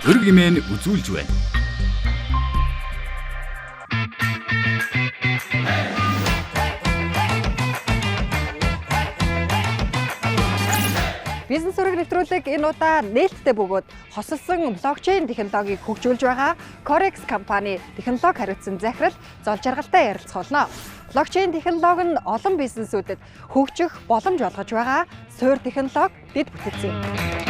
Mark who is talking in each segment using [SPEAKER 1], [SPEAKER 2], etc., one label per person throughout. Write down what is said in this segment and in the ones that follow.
[SPEAKER 1] өр гэмээн үзүүлж байна.
[SPEAKER 2] Бизнес ураг нэвтрүүлэг энэ удаа нээлттэй бөгөөд хосолсон блокчейн технологиг хөгжүүлж байгаа Corex компани технологи хариуцсан захирал зол жаргалтай ярилцах болно. Блокчейн технологи нь олон бизнесүүдэд хөгжих боломж олгож байгаа суурь технологи дэд бүтээсэн юм.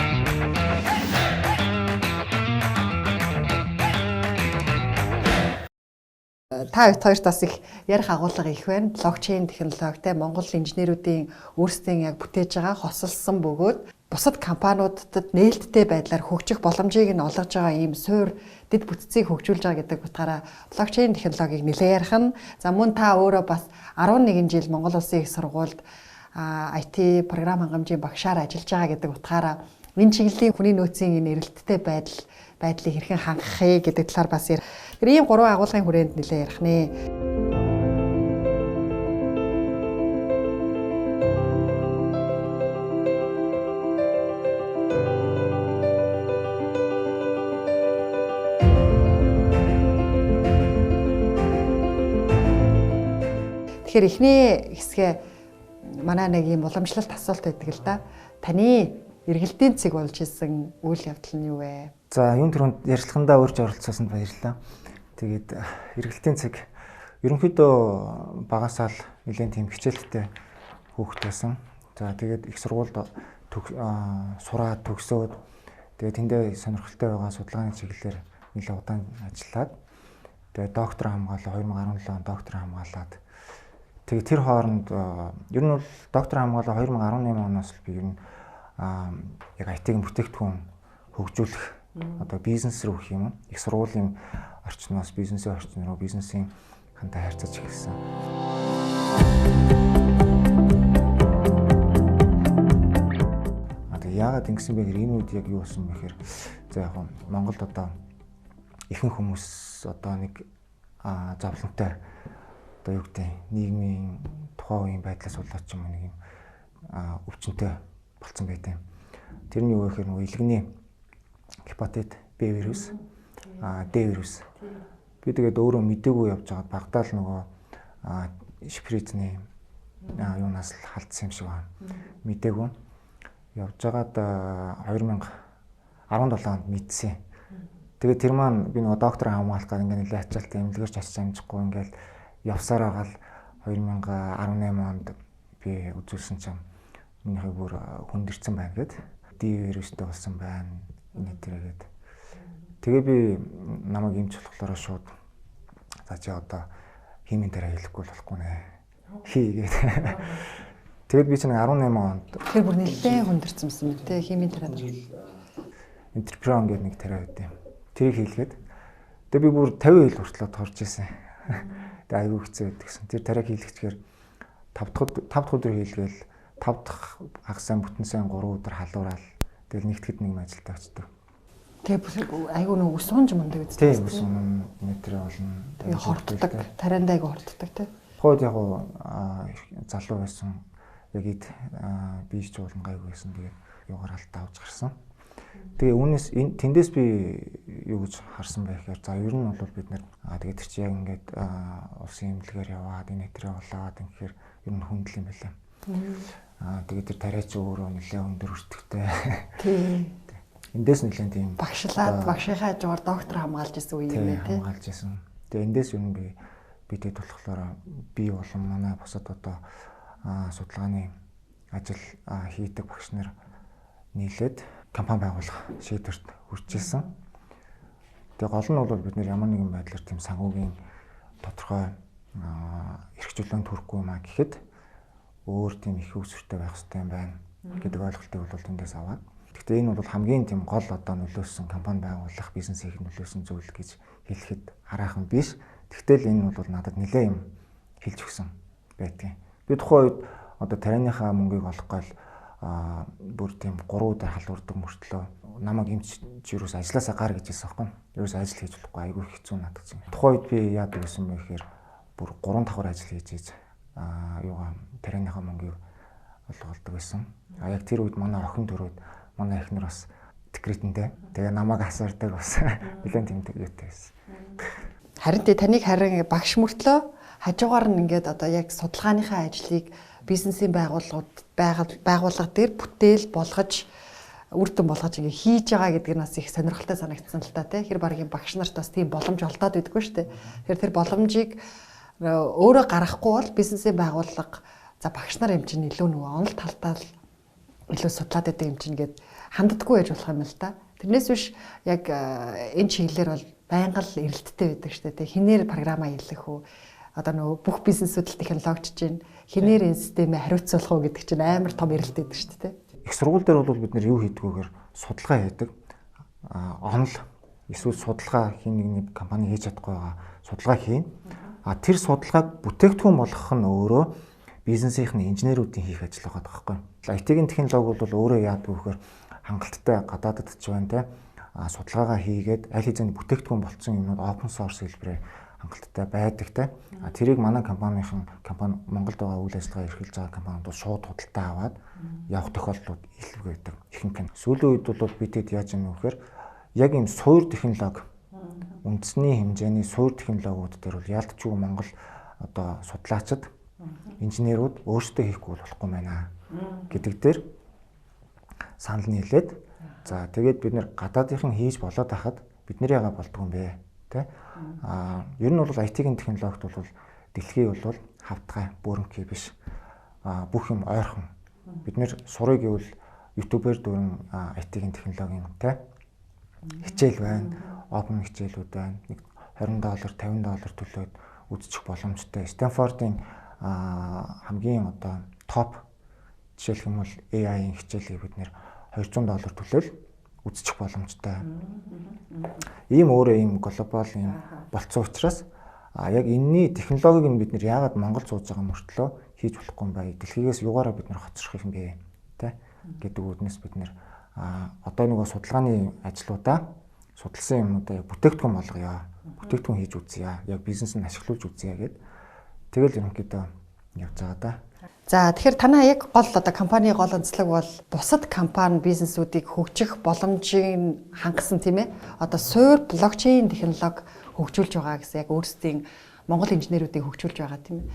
[SPEAKER 2] Та хоёрт бас их ярих агуулга их байна. Блокчейн технологитой Монгол инженеруудын өөрсдийн яг бүтээж байгаа хосолсон бөгөөд бусад компаниудад нээлттэй байдлаар хөгжих боломжийг нь олгож байгаа ийм суурь дэд бүтцийг хөгжүүлж байгаа гэдэг утгаараа блокчейн технологиг нэлээд ярих нь. За мөн та өөрөө бас 11 жил Монгол Улсын их сургуульд IT програм хангамжийн багшаар ажиллаж байгаа гэдэг утгаараа энэ чиглэлийн хүний нөөцийн энэ эрэлттэй байдлыг хэрхэн хангахыг гэдэг талаар бас тэр ийм гурван агуулгын хүрээнд нэлээд ярих нэ. Тэгэхээр эхний хэсгээ манай нэг ийм уламжлалт асуулт байдаг л да. Таны эргэлтийн цэг болж исэн үйл явдал нь юу вэ?
[SPEAKER 3] За энэ түрүүнд ярилцлагандаа урьж оролцсоосонд баярлалаа. Тэгээд эргэлтийн цэг ерөнхийдөө багасаа л нэлээд тийм хичээлтэй хүүхэд байсан. За тэгээд их сургуульд сураад төгсөөд тэгээд тэндээ сонирхолтой байгаа судалгааны чиглэлээр нэлээд удаан ажиллаад тэгээд доктор хамгаалаа 2017 онд доктор хамгаалаад тэгээд тэр хооронд ер нь бол доктор хамгаалаа 2018 оноос л би ер нь яг IT-ийн бүтээгдэхүүн хөгжүүлэх одоо бизнес рүү гэх юм уу их сургуулийн орчноос бизнесийн орчин руу бизнесийн хантай харьцаж эхэлсэн. Одоо яагаад ингэсэн бэ гэхээр энэ үед яг юу болсон бэ гэхээр за яг Монголд одоо ихэнх хүмүүс одоо нэг зовлонтой одоо юу гэдэг нийгмийн тухайн үеийн байдлаас болоод ч юм уу нэг юм өвчнөд болсон байт юм. Тэрний юу гэхээр нөгөө илгэний гепатит B вирус, D вирус. Би тэгээд өөрөө мэдээгүй явж байгаад багтаал нөгөө шприцний юунаас л халтсан юм шиг байна. Мэдээгүй. Явж байгаад 2017 онд мэдсэн. Тэгээд тэр маань би нөгөө доктор хамгаалах гал ингээ нэлээд ачаалттай эмнэлгэрч очиж амжихгүй ингээл явсаар байгаа л 2018 онд би үзүүлсэн чинь минийхээ бүр хүндэрсэн байна гэд D вирустэй болсон байна. Энэ төрөйгээд. Тэгээ би намайг эмч болохоор шууд за чи одоо химийн дараа хэлэхгүй болохгүй нэ. Хийгээд. Тэгээд би чинь 18 онд
[SPEAKER 2] тэр бүр нэлээд хүндэрсэн юм те химийн дараа.
[SPEAKER 3] Интерпрон гэдэг нэг дараа байд юм. Тэрийг хийлгээд. Тэгээ би бүр 50 хил хүртэл торж исэн. Тэгээ айгүй хэцүү байдаг гэсэн. Тэр тариаг хийлгэчихээр 5 дахь өдөр хийлгээл 5 дахь хагасаа бүтэн сайн 3 өдөр халуураад тэгэл нэгтгэд нэг ажилдаа очдог.
[SPEAKER 2] Тэгээ айгүй нэг ус унж мундаг үстэй.
[SPEAKER 3] Тийм ус метр болно.
[SPEAKER 2] Тэгээ хортдог. Тарианд айгүй хортдог тий.
[SPEAKER 3] Хойд яг залуу байсан. Яг ид бийж уулан гайгүй байсан. Тэгээ юугаар алдаа авч гарсан. Тэгээ үүнээс тэндээс би юу гэж харсан байх гэхээр за ер нь бол бид нэр тэгээд тэр чи яг ингээд улсын эмнэлгээр яваад энэ хэтрээ болоод ингээд ер нь хүндэл юм байлаа. Тэгээд тэр тариач өөрөө нэлээд өндөр өртөгтэй. Тийм. Эндээс нэлээд тийм
[SPEAKER 2] багшлаад багшийнхаа хажуугаар доктор хамгаалж исэн үе юм тий.
[SPEAKER 3] Хамгаалж исэн. Тэгээ эндээс ер нь бидэд болохоор би болон манай бусад одоо судалгааны ажил хийдэг багш нар нийлээд компани байгуулах шийдвэрт хүрч ирсэн. Тэгээ гол нь бол бид нэр ямар нэгэн байдлаар тийм санхүүгийн тодорхой эрхчлөлөнд хүрэхгүй юмаа гэхэд өөр тийм их үсвэртэй байх хэрэгтэй юм байна гэдэг ойлголтыг бол тэндээс аваад. Гэхдээ энэ бол хамгийн тийм гол одоо нөлөөсөн компани байгуулах, бизнес хийх нөлөөсөн зүйл гэж хэлэхэд хараахан биш. Тэгтэл энэ бол надад нэлээд юм хэлж өгсөн байдгийн. Би тухайн үед одоо тарианыхаа мөнгийг олох гал бүр тийм 3 өдөр халуурдаг мөртлөө намайг эмч юус ажилласаа гар гэж хэлсэн байхгүй. Юус ажил хийж болохгүй айгүй хэцүү надад чинь. Тухайн үед би яадаг гэсэн бэ гэхээр бүр 3 давхар ажил хийж юугаа тарианыхаа мөнгийг олголдог байсан. Яг тэр үед манай охин төрөөд манай эхнэр бас секретэнтэй. Тэгээ намайг асуурдаг бас нэлээд тэмдэг юутай байсан.
[SPEAKER 2] Харин таныг харин багш мөртлөө хажуугаар нь ингээд одоо яг судалгааныхаа ажлыг бизнесийн байгууллага дээр бүтээл болгож үр дүн болгож ингээ хийж байгаа гэдэг нь бас их сонирхолтой санагдсан л та тий. Тэр багийн багш нарт бас тийм боломж олдоод байдаггүй шүү дээ. Тэр боломжийг өөрөө гаргахгүй бол бизнесийн байгууллага за багш нар юм чинь илүү нөгөө онол талдаа л илүү судлаад байдаг юм чинь гээд ханддаггүй байж болох юм л та. Тэрнээс биш яг энэ чиглэлээр бол байнга л эрэлттэй байдаг шүү дээ. Хинээр програмаа хийлгэх үү? Одоо нөгөө бүх бизнесүүд л технологич чинь хинээр энэ системээ хариуцуулах уу гэдэг чинь амар том эрэлт байдаг шүү дээ.
[SPEAKER 3] Их сургууль дээр бол бид нэр юу хийдгүүгээр судалгаа хийдэг. Онл эсвэл судалгаа хин нэг компани хийж чадахгүй байгаа судалгаа хийн. Тэр судалгааг бүтээгдэхүүн болгох нь өөрөө бизнесийн инженерүүдийн хийх ажил байгаа байхгүй. IT-ийн технологи бол өөрөө яадаг вэ гэхээр хангалттай гадаадд ч байна те. Судалгаагаа хийгээд аль хэзээ бүтээгдэхүүн болцсон юмнууд open source хэлбэрээр хангалттай байдаг те. Тэрийг манай компани Монголд байгаа үйл ажиллагаа эрхэлж байгаа компаниуд шууд худалдаа аваад явах тохиолдлууд илүүг байдаг. Ихэнх нь сүүлийн үед бол бидэд яаж юм вэ гэхээр яг энэ суур технологи үндэсний хэмжээний суур технологиуд дээр бол ялтчгүй Монгол одоо судлаачид инженерүүд өөрсдөө хийхгүй болохгүй байна гэдэг дээр санал нийлээд за тэгээд бид нэр гадаадынхан хийж болоод хахад бидний яга болдгоо юм бэ тэ ер нь бол IT-ийн технологид бол дэлхий бол хавтгай бүрэнхий биш бүх юм ойрхон бид нэр сурыг гэвэл YouTube-ээр дөрөн IT-ийн технологийн тэ хичээл байна open хичээлүүд байна нэг $20 $50 төлөөд үзчих боломжтой Stanford-ийн хамгийн одоо топ жишээлх юм бол AI-ийн хичээлийг бид нэр $200 төлөөл үзчих боломжтой. Ийм өөрөө ийм глобал ийм болцсон учраас яг энэний технологиг нь бид нэр яагаад Монгол сууж байгаа мөртлөө хийж болохгүй юм бэ? Дэлхийгээс югаараа бид нэр хоцрох юм бэ? Тэ гэдэг үднэс бид нэр одоо нөгөө судалгааны ажлуудаа судалсан юмудаа бүтээгдэхүүн болгоё. Бүтээгдэхүүн хийж үзье. Яг бизнесийг ашиглуулж үзье гэд. Тэгэл ерөнхийдөө явж байгаа да.
[SPEAKER 2] За тэгэхээр танаа яг гол одоо компани гол онцлог бол бусад компани бизнесүүдийг хөгжих боломжийг хангасан тийм ээ. Одоо суур блокчейн технологи хөгжүүлж байгаа гэсэн яг өөрсдийн Монгол инженерүүдийг хөгжүүлж байгаа тийм ээ.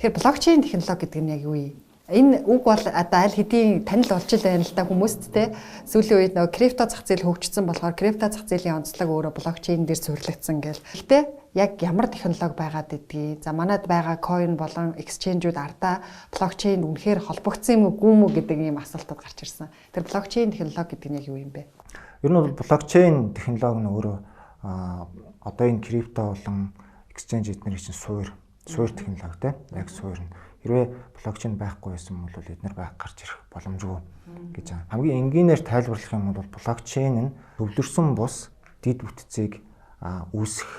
[SPEAKER 2] Тэгэхээр блокчейн технологи гэдэг нь яг юу юм? Энэ үг бол одоо аль хэдийн танил болж л байна л да хүмүүст те сүүлийн үед нөгөө крипто зах зээл хөгжсөн болохоор крипто зах зээлийн онцлог өөрөө блокчейн дээр суурилагдсан гэл. Гэхдээ яг ямар технологи байгаад гэдгийг за манад байгаа coin болон exchange-ууд ардаа блокчейн үнэхээр холбогдсон юм уу гүм үү гэдэг ийм асуултууд гарч ирсэн. Тэр блокчейн технологи гэдэг нь яг юу юм бэ?
[SPEAKER 3] Ер нь бол блокчейн технологи нь өөрөө одоо энэ крипто болон exchange эднэр чинь суур технологи те яг суур нь хэрвээ блокчейн байхгүй байсан бол эднэр гарч ирэх боломжгүй гэж байна. Хамгийн энгийнээр тайлбарлах юм бол блокчейн нь төвлөрсөн бус дэд бүтцийг үүсгэх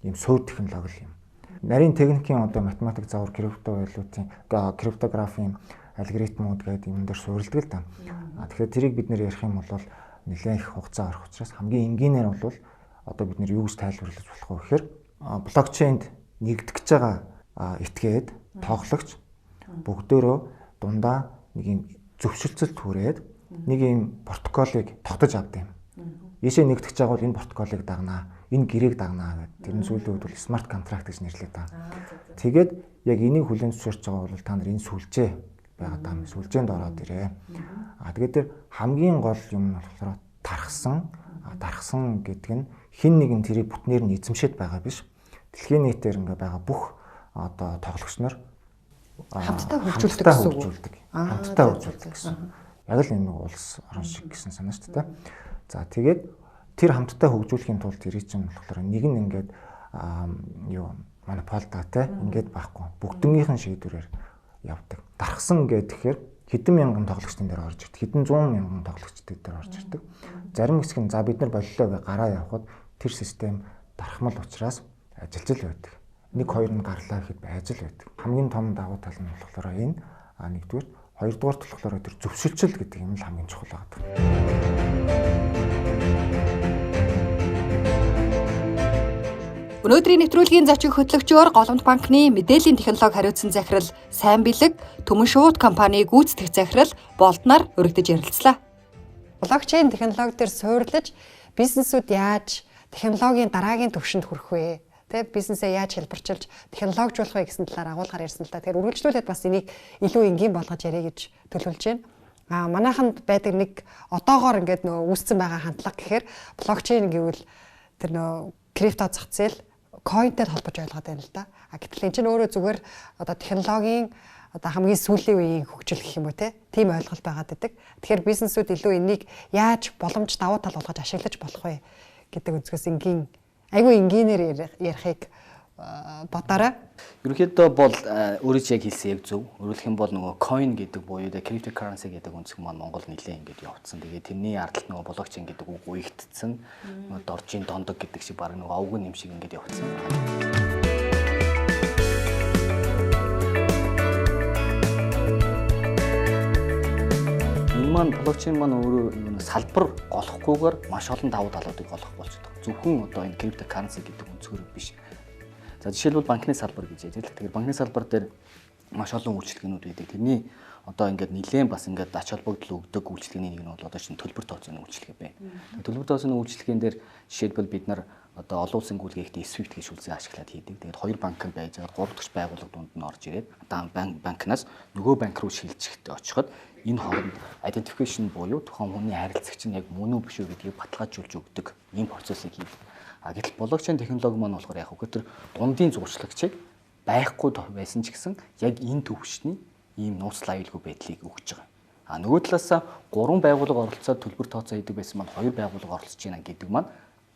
[SPEAKER 3] ийм суур технологи юм. Нарийн техникийн одоо математик заавар криптовалютын криптографийн алгоритмууд гэдэг юм дээр суурилдаг л да. Тэгэхээр тэрийг бид нэр ярих юм бол нэлээд их хугацаа орох учраас хамгийн энгийнээр бол одоо бид нэр юу гэж тайлбарлаж болох вэ гэхээр блокчейнд нэгдэж байгаа этгээд тоглогч бүгдөө дундаа нэг юм зөвшөлтсөл түрээд нэг юм протоколыг тогтож авдаг юм. Ийшээ нэгдэж байгаа бол энэ протоколыг дагнаа, энэ гэрээг дагнаа гэдэг. Тэр нь сүүлийн үед бол смарт контракт гэж нэрлэдэг даа. Тэгээд яг энийг хүлээн зөвшөөрч байгаа бол та нар энэ сүлжээ байгаа даа. Сүлжээнд ороод ирээ. Тэгээд тэр хамгийн гол юм нь болохоор дархсан гэдэг нь хин нэгэн тэрийг бүтнээр нь эзэмшээд байгаа биш. Дэлхийн нийтээр ингээ байгаа бүх одоо тоглогч нар
[SPEAKER 2] хамтдаа хөгжүүлдэг.
[SPEAKER 3] Хамтдаа хөгжүүлдэг гэсэн. Яг л энэ улс орон шиг гэсэн санаа шүү дээ. За тэгээд тэр хамтдаа хөгжүүлэхийн тулд тэр чинь болохоор нэг нь ингээд монополдаа те ингээд байхгүй. Бүгднийхэн шийдвэрээр явдаг. Дархсан гэхээр хэдэн мянган тоглогчдын дээр орж ирдэг. Хэдэн 100 мянган тоглогчдын дээр орж ирдэг. Зарим хэсэг нь за бид нар боллоо гэж гараа явхад тэр систем дарахмал учраас ажилж л байдаг. Нэг хоёр нь гарлаа гэхэд байж л байдаг. Хамгийн том давуу тал нь болохоор энэ нэгдүгээр, хоёрдугаар болохоор тэр зөвшөлтсөл гэдэг юм л хамгийн чухал байдаг.
[SPEAKER 2] Өнөөдрийн нэвтрүүлгийн зочин хөтлөгчөөр Голомт банкны мэдээллийн технологи хариуцсан захирал Сайн бэлэг Төмөн шууд компани гүйцэтгэх захирал Болднаар өргөдөж ярилцлаа. блокчейн технологи дээр суурилж бизнесүүд яаж технологийн дараагийн түвшинд хүрэх вэ? Тэ бизнесээ яаж хэлбэрчилж технологижуулах вэ гэсэн талаар агуулгаар ярьсан л та. Тэгэхээр үргэлжлүүлээд бас энийг илүү энгийн болгож ярих гэж төлөвлөж байна. Манайханд байдаг нэг одоогоор ингээд нөгөө үүссэн байгаа хандлага гэхээр блокчейн гэвэл тэр нөгөө крипто зах зээл coinтэй холбож ойлгоод байна л да. Гэтэл энэ чинь өөрөө зүгээр одоо технологийн одоо хамгийн сүүлийн үеийн хөгжил гэх юм уу тийм ойлголт байгаад байдаг. Тэгэхээр бизнесүүд илүү энийг яаж боломж давуу тал болгож ашиглаж болох вэ гэдэг үзгээс айгүй энгийнээр ярихыг бодоорой.
[SPEAKER 1] Ерөнхийдөө бол өөрөө ч яг хэлсэн яг зөв. Өөрөлдөх юм бол нөгөө coin гэдэг буюу cryptocurrency гэдэг үнцэг маань Монгол нэлээд ингэж явцсан. Тэгээ тэрний ардалт нөгөө блокчейн гэдэг үг уягдцсан. Нөгөө доржийн дондог гэдэг шиг баг нөгөө овг нэм шиг ингэж явцсан. Энэ маань блокчейн маань өөрөө салбар голохгүйгээр маш олон давуу талуудыг олох болж байгаа. Зөвхөн одоо энэ cryptocurrency гэдэг үнцгөр биш. За жишээлбэл банкны салбар гэж ярьж байгаа. Тэгэхээр банкны салбар дээр маш олон үйлчилгээнүүд байдаг. Тэрний одоо ингээд нэлээд бас ингээд ач холбогдол өгдөг үйлчилгээний нэг нь бол одоо шинэ төлбөр тооцооны үйлчилгээ байна. Төлбөр тооцооны үйлчилгээн дээр жишээлбэл бид нар одоо олон улсын гүйлгээхдээ SWIFT гэж үлзээ ашиглаад хийдэг. Тэгээд хоёр банк нь байж байгаа 3 дахь байгууллага дунд нь орж ирээд банкнаас нөгөө банк руу шилжихдээ очиход энэ хооронд identification буюу тухайн хүний харилцагч нь яг мөн үү биш үү гэдгийг баталгаажуулж өгдөг ийм процессыг хийдэг. Гэтэл блокчейн технологи маань болохоор яг тэр дундын зурчлагчийг байхгүй байсан ч гэсэн яг энэ төвшний ийм нууцлал аюулгүй байдлыг өгч байгаа. Нөгөө талаасаа 3 байгууллага оролцоод төлбөр тооцоо хийдэг байсан маань 2 байгууллага оролцож байна гэдэг маань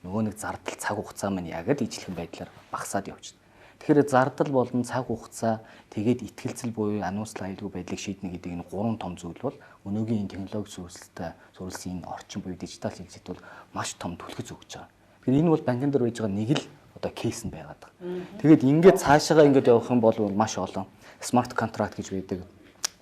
[SPEAKER 1] нөгөө нэг зардал цаг хугацаа маань яг ижилхэн байдлаар багасаад явчихна. Тэгэхээр зардал болон цаг хугацаа тэгээд итгэлцэл буюу нууцлал аюулгүй байдлыг шийднэ гэдэг энэ 3 том зүйл бол өнөөгийн энэ технологи суурилсан энэ орчин буюу дижитал хэлцэд бол маш том түлхэж өгч байгаа. Тэгэхээр энэ бол банкн дээр байж байгаа нэг л одоо кейс нь байгаад байгаа. Тэгээд ингээд цаашаага ингээд явах юм бол маш олон смарт контракт гэж байдаг.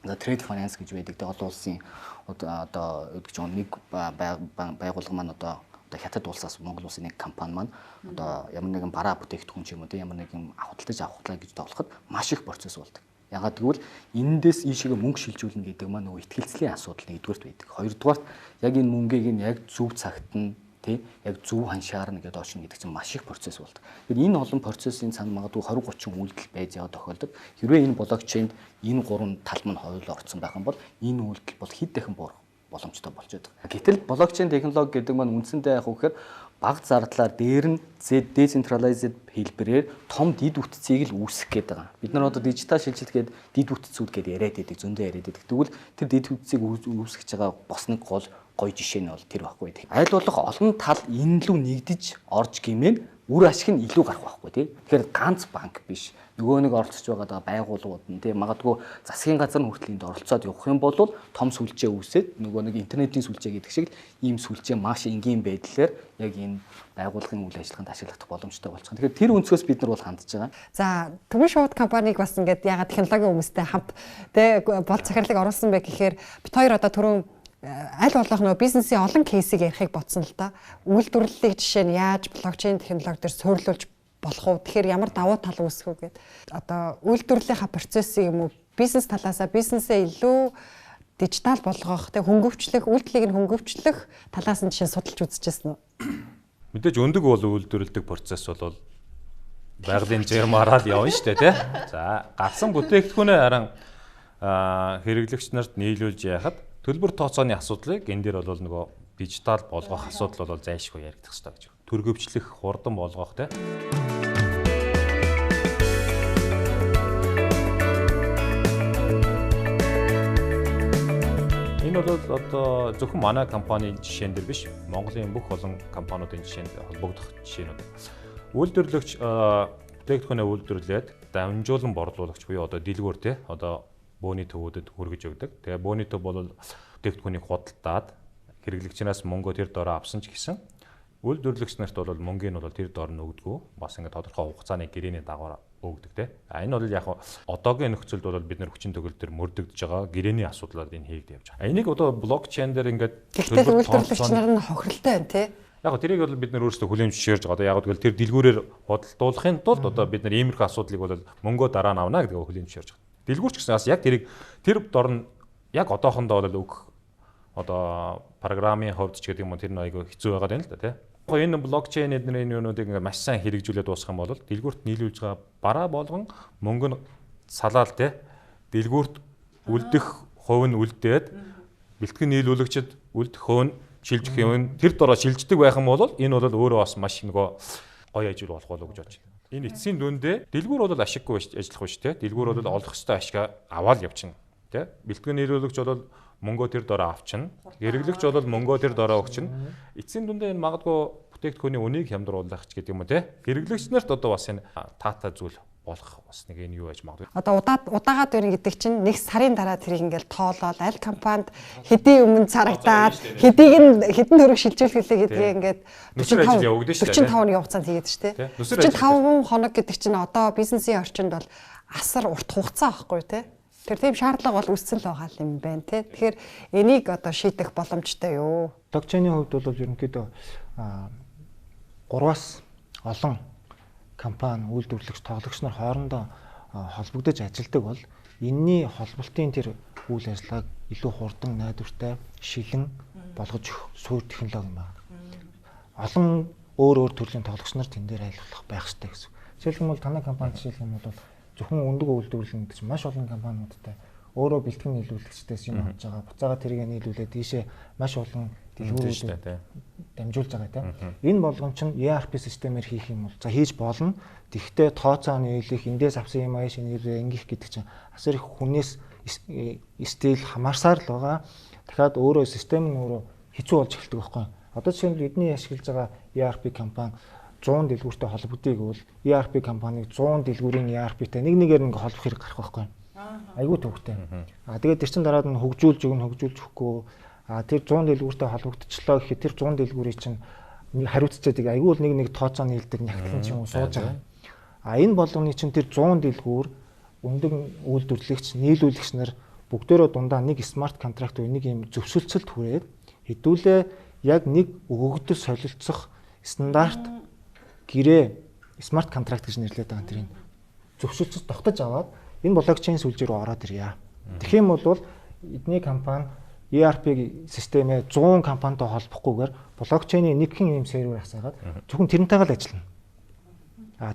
[SPEAKER 1] Одоо трейд файнанс гэж байдаг. Тэгээд олон улсын одоо гэдэг чинь нэг байгууллага маань одоо хятад улсаас Монгол улсын нэг компани маань одоо ямар нэгэн бараа бүтээгдэхүүн ч юм уу ямар нэгэн худалдаж авахлаа гэж тоглоход маш их процесс болдог. Ягаад гэвэл энэндээс ийшээгээ мөнгө шилжүүлнэ гэдэг маань нөгөө ихтгэлцлийн асуудал нэгдүгээрт байдаг. Хоёрдугаарт яг энэ мөнгийг нь яг зөв цагт нь яг зөв ханшаар нэгээд очно гэдэг чинь маш их процесс болдог. Тэгэхээр энэ олон процессын цаана магадгүй 20-30 үйлдэл байж байгаа тохиолдолд хэрвээ энэ блокчейнд энэ 3 тал маань хоёул орцсон байх юм бол энэ үйлдэл бол хэд дахин буурах боломжтой болж байгаа. Гэтэл блокчейн технологи гэдэг маань үндсэндээ яг үхээр бага зардлаар дээр нь decentralized хэлбэрээр том дид үтцийг л үүсгэх гээд байгаа. Бид нар одоо дижитал шилжилт гээд дид үтцүүд гээд яриад байдаг, зөндөө яриад байдаг. Тэгвэл тэр дид үтцийг үүсгэж байгаа бас нэг гол гоё жишээ нь бол тэр байхгүй. Айл болох олон тал энэ лүү нэгдэж орж гимээр үр ашиг нь илүү гарах байхгүй тий. Тэгэхээр ганц банк биш. Нөгөө нэг оролцож байгаа байгууллагууд нь тий магадгүй засгийн газар нь хүртэл энд оролцоод явах юм бол том сүлжээ үүсээд нөгөө нэг интернетийн сүлжээ гэдэг шиг ийм сүлжээ маш энгийн байдлаар яг энэ байгууллагын үйл ажиллагаанд ашиглах боломжтой болчихно. Тэгэхээр тэр өнцгөөс бид нар бол хандж байгаа.
[SPEAKER 2] За Түмэн шууд компаниг бас ингээд ягаад технологийн хүмүүстэй хамт тий бол захирлыг оруулсан бэ гэхээр бид хоёр одоо түрүүн аль болох нөгөө бизнесийн олон кейсийг ярихыг бодсон л да. Үйлдвэрлэлийг жишээ нь яаж блокчейн технологи дээр суйрлуулж болох уу? Тэгэхээр ямар давуу тал үүсэх вэ гэдэг. Одоо үйлдвэрлэлийнхаа процессыг юм уу бизнес талаасаа бизнесээ илүү дижитал болгох, тэг хөнгөвчлөх, үйлдэлийг нь хөнгөвчлөх талаас нь жишээ судалж үзчихсэн үү?
[SPEAKER 4] Мэдээж өндөг бол үйлдвэрлэдэг процесс бол байгалийн жирмаараа л явна шүү дээ тий. За гарсан бүтээгдэхүүнээ харин хэрэглэгч нарт нийлүүлж яхад төлбөр тооцооны асуудлыг энэ дээр бол нөгөө дижитал болгох асуудал бол зайлшгүй яригдах хэрэгтэй гэж байна. Төргөвчлөх, хурдан болгох тий. Энэ бол одоо зөвхөн манай компанийн жишээн дээр биш, Монголын бүх олон компаниудын жишээнд холбогдох жишээнүүд. Үйлдвэрлэгч бүтээгдэхүүнээ үйлдвэрлээд дамжуулан борлуулагч буюу одоо дэлгүүр тий одоо бөөний төвүүдэд хүргэж өгдөг. Тэгээ бөөний төв бол бүтээгдэхүүнийг худалдаад хэрэглэгчнээс мөнгө тэр дороо авсан ч гэсэн үйлдвэрлэгч нарт бол мөнгөний нь бол тэр дор нь өгдөггүй. Бас ингээд тодорхой хугацааны гэрээний дагавар өгдөг те. Энэ бол яг одоогийн нөхцөлд бол бид нэр хүчин төгөл төр мөрдөгдөж байгаа гэрээний асуудлууд энэ хийгдэж явж байгаа. Энийг одоо блокчейн дээр ингээд
[SPEAKER 2] тэгэхээр үйлдвэрлэгч нар нь хохиролтой байна те.
[SPEAKER 4] Яг тэрийг бол бид нэр өөрсдөө хүлээн зөвшөөрж байгаа. Одоо яг гэвэл тэр дэлгүүрээр худалдуулахын тулд одоо бид нэр иймэрхүү асуудлыг бол мөнгөө дараа нь авна гэдгийг хүлээн зөвшөөрж байгаа. Дэлгүүрч гэсэн бас яг тэр дор нь яг одоохондоо бол өгөх одоо программын хувьд ч гэдэг юм уу тэр нэг айгүй хэцүү байгаа юм л да тий. Яг энэ блокчейн эдний юунуудыг ингээ маш сайн хэрэгжүүлээд дуусгах юм бол дэлгүүрт нийлүүлж байгаа бараа болгон мөнгө нь салаал тий. Дэлгүүрт үлдэх хувь нь үлдээд бэлтгэн нийлүүлэгчд үлдэх хувь нь шилжих юм. Тэр дороо шилждэг байх юм бол энэ бол өөрөө бас маш нөгөө гоё ажил болох болов гэж бодож байна. Энэ эцсийн дүндээ дэлгүүр бол ашиггүй ажиллах биш тий. Дэлгүүр бол олох ёстой ашиг аваад явчихна тий. Бэлтгэн нийлүүлэгч бол мөнгөө тэр дороо авчна. Хэрэглэгч бол мөнгөө тэр дороо өгчнө. Эцсийн дүндээ энэ магадгүй бүтээгдэхүүний үнийг хямдруулах ч гэдэг юм уу тий. Хэрэглэгч нарт одоо бас энэ таатай зүйл болох бас нэг энэ юу байж магадгүй.
[SPEAKER 2] Одоо удаагаад байна гэдэг чинь нэг сарын дараа тэрийг ингээл тоолоод аль компанид хэдийн өмнө царагдаад хэдэн төгрөг шилжүүлгэлээ гэдгийг ингээд 45 оны хугацаанд хийгээд шүү дээ. 45 хоног гэдэг чинь одоо бизнесийн орчинд бол асар урт хугацаа байхгүй тий. Тэр тийм шаардлага бол үүссэн л байгаа юм байна тий. Тэгэхээр энийг одоо шийдэх боломжтой юу?
[SPEAKER 3] Блокчейний хувьд бол ерөнхийдөө 3-аас олон компани, үйлдвэрлэгч, тоглогч нар хоорондоо холбогдож ажилладаг бол энэний холболтын тэр үйл ажиллагааг илүү хурдан, найдвартай, шилэн болгож өгөх суурь технологи юм байна. Олон өөр төрлийн тоглогч нар тэн дээр айлуулах байх хэрэгтэй гэсэн. Жишээлбэл танай компани жишээлх юм бол зөвхөн өндөг үйлдвэрлэл гэж маш олон компаниудтай өөрөө бэлтгэн нийлүүлэгчдээс юм авч байгаа. Буцаага тэрийг нийлүүлээд тийшээ маш олон дэлгүүрүүдэд дамжуулж байгаа тийм. Энэ болгон чинь ERP системээр хийх юм бол за хийж болно. Тэгвэл тооцоо нийлэх, эндээс авсан юм аяа шинээр ингэх гэдэг чинь асар их хүнээс стил хамаарсаар л байгаа. Дахиад өөрөө систем нь өөрөө хэцүү болж эхэлдэг байхгүй. Одоо жишээлбэл эдний ашиглаж байгаа ERP компани 100 дэлгүүртэй холбогдъё гэвэл ERP компаниг 100 дэлгүүрийн ERP-тэй нэгээр ингээ холбох хэрэг гарах байхгүй. Айгүй төвхтэй. Тэгээд тэр чин дараад нь хөгжүүлж өгөхгүй. Тэр 100 дэлгүүртэй холбогдчихлоо гэхэд тэр 100 дэлгүүрийн чинь хариуцчаад айгүй нэг тооцоо нийлдэг нягтлан ч юм уу сууж байгаа. Энэ болгоны чинь тэр 100 дэлгүүр өндөг үйлдвэрлэгч, нийлүүлэгч нар бүгдээрөө дундаа нэг смарт контракт уу нэг юм зөвшөлтсөлт хүрээд хэдүүлээ яг нэг өгөгдөл солилцох стандарт гэрээ смарт контракт гэж нэрлэдэг байгаа тэрийг зөвшөлтсөд тогтож аваад энэ блокчейн сүлжээ рүү ороод ирье. Тэгэх юм бол эдний компани ERP системээ 100 компанитай холбохгүйгээр блокчейний нэгэн юм сервер асаагаад зөвхөн тэрнтэйгээ л ажиллана.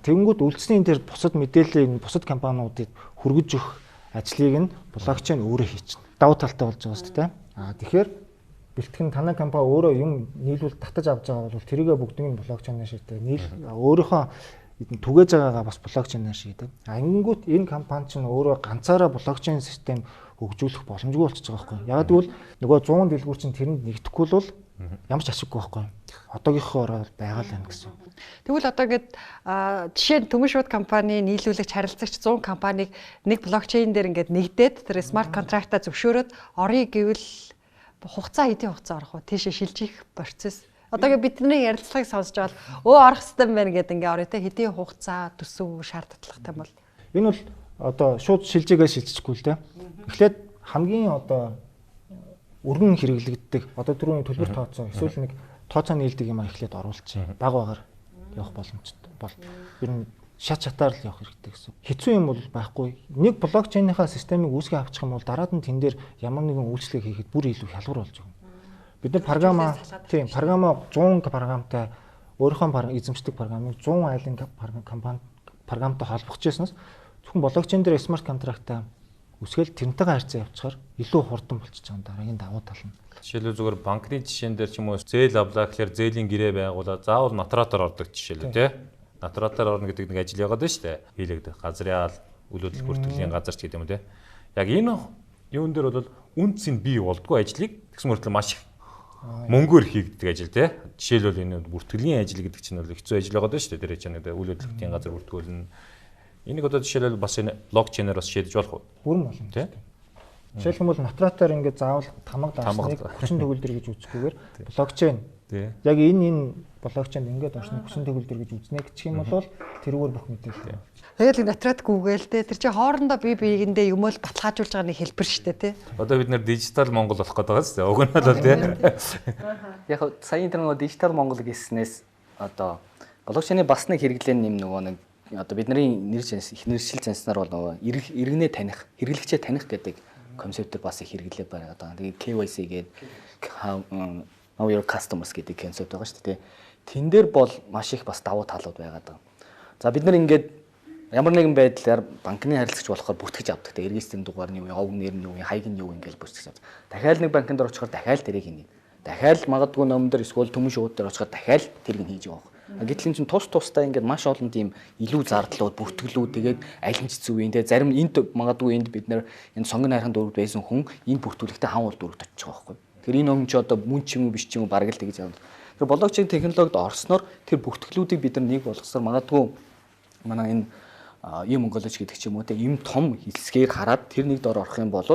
[SPEAKER 3] Тэгэнгүүт үлдсэний дээр бусад мэдээллийг бусад компаниудад хүргэж өгөх ажлыг нь блокчейн өөрөө хийчихнэ. Давуу талтай болж байгаа шүү дээ. Тэгэхээр бэлтгэн танай компани өөрөө юм нийлүүл татаж авч байгаа бол тэрийгэ бүгднийг блокчейнээр шийддэг. Өөрийнхөө түгээж байгаагаа бас блокчейнээр шийдэг. Ангингүүт энэ компани чинь өөрөө ганцаараа блокчейн систем хөгжүүлэх боломжгүй болчихж байгаа байхгүй. Яг тэгвэл нөгөө 100 дэлгүүр чинь тэрэнд нэгдэхгүй бол ямар ч ашиггүй байхгүй. Одоогийнхоороо байгаа л байна гэсэн.
[SPEAKER 2] Тэгвэл одоо гээд жишээ нь Төмөн шууд компани нийлүүлэгч харилцагч 100 компаниг нэг блокчейн дээр ингээд нэгдээд тэр смарт контрактаа зөвшөөрөөд орё гэвэл хэдийн хугацаа орох вэ? Тийшээ шилжих процесс. Одоо бидний ярилцлагыг сонсож байгаа орох хэрэгтэй байна гэдэг ингээ орё те хэдийн хугацаа төсөв шаардлагатай бол
[SPEAKER 3] энэ бол одоо шууд шилжээгээ шилжчихгүй л те. Эхлээд хамгийн одоо өргөн хэрэглэгддэг одоо түрүүний төлбөр тооцоо эсвэл нэг тооцоо нийлдэг юм эхлээд оруулчих. Баг багаар явах боломжтой бол ер нь шат шатаар л явах хэрэгтэй гэсэн. Хэцүү юм бол байхгүй. Нэг блокчейнийхаа системийг үүсгэж авчих юм бол дараад нь тэн дээр ямар нэгэн үйлчлэг хийхэд бүр илүү хялбар болж байгаа. Бид нар програма 100 програмтай өөрийнхөө эзэмшдэг програмыг 100 айлын компани програмтай холбох гэжсэнээс зөвхөн блокчейн дээр смарт контрактаа үсгээл тэрнтэйгээ харьцаа явуулчихаар илүү хурдан болчихж байгаа дараагийн давуу тал нь.
[SPEAKER 4] Жишээлбэл зүгээр банкны жишээн дээр ч юм уу зээл авлаа гэхээр зээлийн гэрээ байгуулаад заавал нотаратор ордог жишээлээ тий. Нотаратор орно гэдэг нэг ажил яваад байна шүү дээ. Хийлэгдэх газрын аал, үйл хөдлөл бүртгэлийн газар ч гэдэг юм тий. Яг энэ юун дээр бол үнц нь бий болдгоо ажлыг тэгс мөртлөө маш их мөнгөөр хийгддэг ажил тий. Жишээлбэл энэ бүртгэлийн ажил гэдэг чинь бол хэцүү ажил байгаа шүү дээ. Тэр чинь үйл хөдлөлийн газар бүртгүүлнэ. Энийг одоо жишээлбэл бас энэ блокчейнээр бас шийдэж болох уу? Бүрэн
[SPEAKER 3] болно тий. Жишээлбэл нотаратор ингээд заавал тамга даасныг хүчин төгөлдөр гэж үзэхгүйгээр блокчейн яг энэ блокчейнд ингээд орсныг хүчин төгөлдөр гэж үзнэ гэх юм бол тэрүүгээр бүх мэдээлэл.
[SPEAKER 2] Тэгэл нотарат гүгээл те тэр чинь хоорондоо бие биегэндээ юм л баталгаажуулж байгаа нэг хэлбэр шүү дээ те.
[SPEAKER 4] Одоо бид нэр дижитал Монгол болох гэдэг байгаа шүү дээ. Уг нь бол тий.
[SPEAKER 1] Яг сая тэр нөгөө дижитал Монгол гэснээс одоо блокчейний бас нэг хэрэглэн нэм нөгөө нэг одоо бидний нэршил занснаар бол нөгөө иргэнээ таних, хэрэглэгчээ таних гэдэг концептыг бас их хэрэглээ байгаа даа. Тэгээд KYC гээд Know Your Customers гэдэг концепт байгаа шүү дээ. Тэн дээр бол маш их бас давуу талууд байгаа даа. За бид нар ингээд ямар нэгэн байдлаар банкны харилцагч болохоор бүтгэж авдаг. Тэгээд регистрийн дугаар нь юу, овг нэр нь юу, хаяг нь юу ингээл бүтгэж авдаг. Дахиад нэг банкнд очихоор дахиад тэрийг хийнэ. Дахиад магадгүй номдэр эсвэл төмөн шууд дээр очихоор дахиад тэрийг хийж байгаа. Гэтэл энэ чинь тусдаа ингээд маш олон тийм илүү зардлууд, бүртгэлүүд тэгээд аль нь ч зүвийн те зарим энд магадгүй энд бид нэр энэ сонгон найрхан дөрөвд байсан хүн энэ бүртгүүлэгтээ хаан уул дөрөвд очих байгаа байхгүй. Тэр энэ өмнө ч одоо мөн ч юм уу биш ч юм уу бараг л тэгж явна. Тэр блокчейн технологид орсноор тэр бүртгэлүүдийг бид нар нэг болгосоор магадгүй манай энэ Mongolia гэдэг ч юм уу те ийм том хэлсгээр хараад тэр нэг дор орох юм бол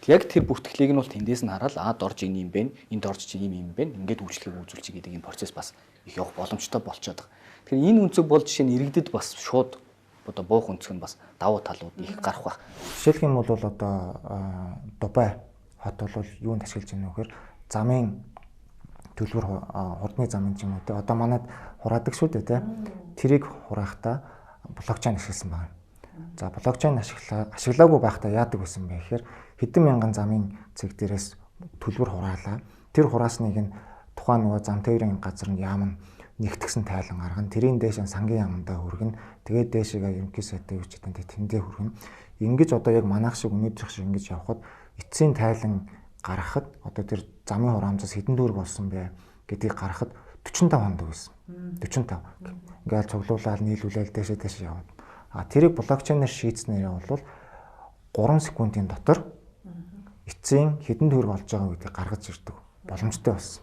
[SPEAKER 1] яг тэр бүртгэлийг нь бол тэндээс нь хараад дорж ийн юм бэ, энд дорж ийм юм бэ, ингээд үйлчлэгийг үзүүлчих гэдэг энэ процесс бас их явах боломжтой болчиход байгаа. Тэгэхээр энэ үнцэг бол жишээ нь иргэдэд бас шууд одоо буух үнцэг нь бас давуу талууд их гарах байх.
[SPEAKER 3] Жишээлх юм бол одоо Дубай хот бол юунд ашиглаж байна вэ гэхээр замын төлбөр хурдны замын ч юм уу те одоо манайд хураадаг шүү дээ те тэрийг хураахтаа блокчейн ашигласан байна. За блокчейн ашиглаагүй байхдаа яадаг байсан бэ гэхээр хэдэн мянган замын цэг дээрээс төлбөр хураалаа. Тэр хураасныг нь тухайн нөгөө зам тээврийн газар нь яам нэгтгсэн тайлан гаргана. Тэрийн дээш нь сангийн яамдаа хүргэн. Тэгээд дээшээгээ ерөнхий сайтай үуч гэдэг тэндээ хүргэн. Ингэж одоо яг манайх шиг өнөөдрийнх шиг ингэж явхад эцсийн тайлан гаргахад одоо тэр замын хураамжаас хэдэн төгрөг болсон бэ гэдгийг гаргахад 45 хоног байсан. 45. Ингээл цуглуулаад нийлүүлээл дээшээ яваад. Тэрийг блокчейнээр шийдснээр бол 3 секундын дотор эцсийн хэдэн төгрөг олж байгаа гэдгийг гаргаж ирдэг боломжтой болсон.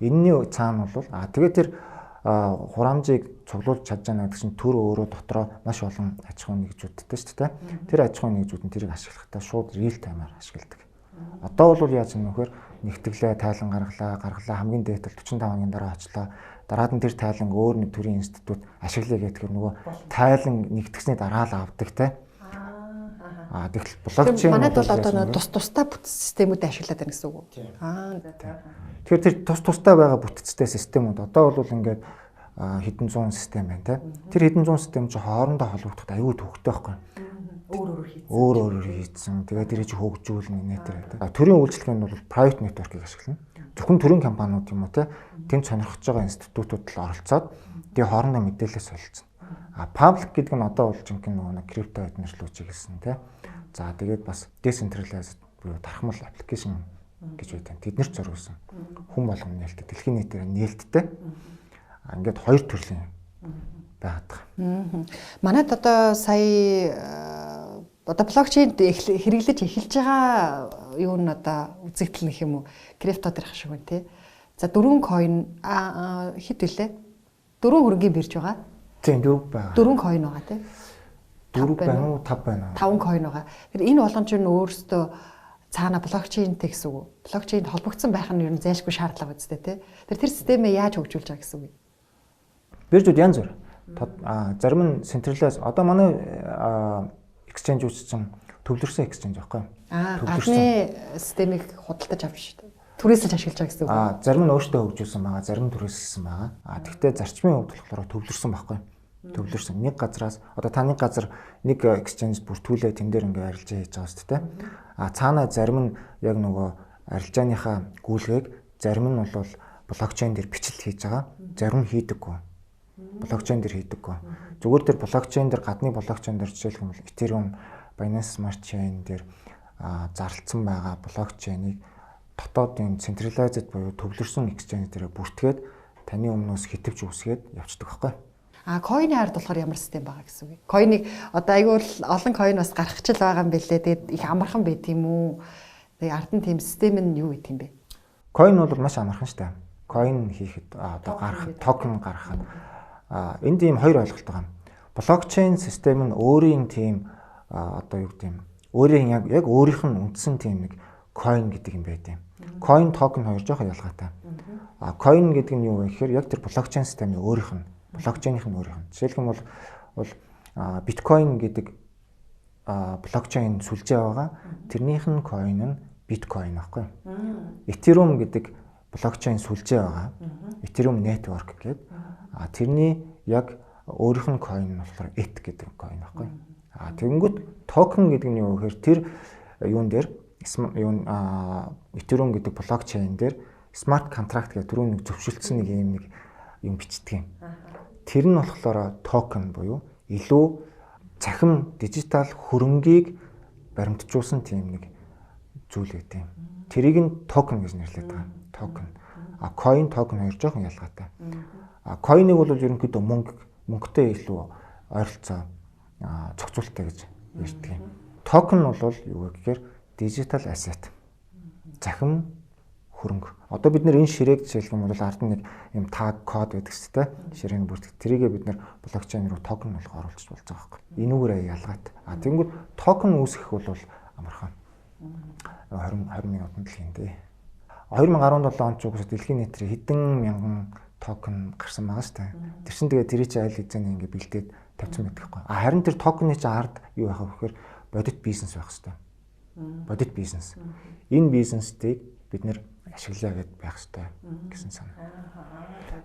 [SPEAKER 3] Энэний цаана бол тэгээд тэр хураамжийг цуглуулж чадж байгаа гэдэг чинь төр өөрөө дотроо маш олон аж ахуйн нэгжүүдтэй шүү дээ. Тэр аж ахуйн нэгжүүд нь тэрийг ашиглахдаа шууд real time-аар ашигладаг. Одоо бол яаж юм нөхөр нэгтгэлээ тайлан гаргалаа хамгийн дээдэл 45 хоногийн дараа очлоо. Дараад нь тэр тайлан өөр нэг төрлийн институт ашиглая гэдэг нөгөө тайлан нэгтгэсний дараа л авдаг те. Тэгэл блокчейн
[SPEAKER 2] манайд бол одоо тусдаа бүтэц системүүд ашиглаад байна гэсэн үг үү?
[SPEAKER 3] Тэгэхээр тэр тусдаа байгаа бүтцтэй системүүд одоо бол ингээд хэдэн зуун систем байна те. Тэр хэдэн зуун систем чи хоорондоо холбогдоход аюул төвхтэй байхгүй. Өөр хийцэн. Тэгээд тэрийг чи хөгжүүлнэ нэтэр. Төрийн үйлчлэгийн бол private network-ыг ашиглана. Зөвхөн төрийн компаниуд юм уу те. Тэнд сонирхож байгаа институтууд л оролцоод тэгээ хоорондоо мэдээлэл солилцсон. Public гэдэг нь одоо бол жинхэнэ нөгөө крипто эднэршлүүж хэлсэн те. За тэгээд бас decentralized буюу дархмал аппликейшн гэж байдаг. Тэд нэр зориулсан. Хүн болгоно нээлттэй, дэлхийн нийтээр нээлттэй. Ингээд хоёр төрлийн байдаг.
[SPEAKER 2] Манайд одоо сая одоо блокчейнд хэрэглэж эхэлж байгаа юу н одоо үзэгдэл нэх юм уу? Крипто дэрх шиг байна тий. За 4 coin хэд вүлээ? 4 хөрөнгөний бирж байгаа.
[SPEAKER 3] Тийм 4 байгаа.
[SPEAKER 2] 4 coin байгаа тий.
[SPEAKER 3] 4 байна уу 5 байна уу?
[SPEAKER 2] 5 coin байгаа. Тэр энэ болгон чинь өөрөөсөө цаана блокчейнтэй гэсэн үг. Блокчейнд холбогдсон байх нь ер нь зайлшгүй шаардлага үстэй тий. Тэр системээ яаж хөгжүүлж байгаа гэсэн үг.
[SPEAKER 3] Биржүүд янз бүр. Зарим нь centralized одоо манай exchange үсчин төвлөрсөн exchange байхгүй юу?
[SPEAKER 2] Гадны системийг худалдаж авч түрээсэлж ашиглаж байгаа гэсэн үг.
[SPEAKER 3] Зарим нь өөртөө хөгжүүлсэн байгаа, зарим нь түрээсэлсэн байгаа. Тэгвэл зарчмын хувьд болохоор төвлөрсөн байхгүй юу? Төвлөрсөн. Нэг газраас одоо таны газар нэг exchange бүртгүүлээ тэн дээр ингээ арилжаа хийж байгаа шүү дээ. Цаана зарим нь яг нөгөө арилжааныхаа гүйлгээг зарим нь бол блокчейн дээр бичлэл хийж байгаа. Зарим нь хийдэггүй. Блокчейн дээр хийдэггүй. Зүгээр тэр блокчейн дээр гадны блокчейн дээр жишээлх юм бол Ethereum, Binance Smart Chain дээр зарлцсан байгаа блокчейнийг дотоодын centralized буюу төвлөрсөн exchange дээр бүртгээд таны өмнөөс хитвч үсгээд явцдаг байхгүй.
[SPEAKER 2] Coin-ийн ард болохоор ямар систем байгаа гэсэн үг. Coin-ыг одоо айгүй олон coin бас гарах ч л байгаа юм бэлээ. Тэгээд их амархан байт юм уу? Тэгээд ард нь тийм систем нь юу гэдэг юм бэ?
[SPEAKER 3] Coin бол маш амархан шүү дээ. Coin хийхэд одоо гарах токен гаргахад энд ийм хоёр ойлголт байгаа. Блокчейн систем нь өөрийн тийм одоо юу гэдэг юм өөрийн яг өөрийнх нь үндсэн тийм нэг coin гэдэг юм байт юм. Coin токен хоёр жоохон ялгаатай. Coin гэдэг нь юу вэ гэхээр яг тэр блокчейн системийн өөрийнх нь блокчейнийх нь өөрийнх нь. Жишээлх юм бол биткойн гэдэг блокчейн сүлжээ байгаа. Тэрнийх нь coin нь биткойн байхгүй. Ethereum гэдэг блокчейн сүлжээ байгаа. Ethereum network гэдэг. Тэрний яг өөрийнх нь coin нь болохоор ETH гэдэг coin байхгүй. Тэгэнгүүт токен гэдэг нь юу гэхээр тэр юун дээр Ethereum гэдэг блокчейн дээр смарт контракт гэдэг түрүү нэг зөвшөлдсөн нэг юм бичдэг юм. Тэр нь болохоор токен буюу илүү цахим дижитал хөрөнгийг баримтжуулсан тийм нэг зүйл гэдэг юм. Тэрийг нь токен гэж нэрлэдэг байгаа. Токен. Coin токен хоёр жоохон ялгаатай. Coin-ыг бол ерөнхийдөө мөнгөтэй илүү ойролцоо зохицуулттай гэж ярьдаг юм. Токен бол юу гэхээр digital asset. Захим хөрөнгө. Одоо бид нэр энэ ширээг жишээлх юм бол ард нь нэг юм tag код гэдэг чтэй ширээг бүртгэх. Тэрийгээ бид нэр блокчейн руу токен болгоо оруулж болж байгаа байхгүй. Энүүгээр ялгаатай. Тэгэнгүүт токен үүсгэх бол амархан. 20 минутанд л хийндээ. 2017 онд ч угсаа дэлхийн нийтээр хэдэн мянган токен гарсан байгаа шүү дээ. Тэр чинь тэгээ тэрий чи айл хэзээ ингээ бэлдээд тавьсан байдаг байхгүй. Харин тэр токены чи ард юу байх вэ гэхээр бодит бизнес байх хэрэгтэй. Бодит бизнес. Энэ бизнесийг бид нэр ашиглая гэд байх хэрэгтэй гэсэн санаа.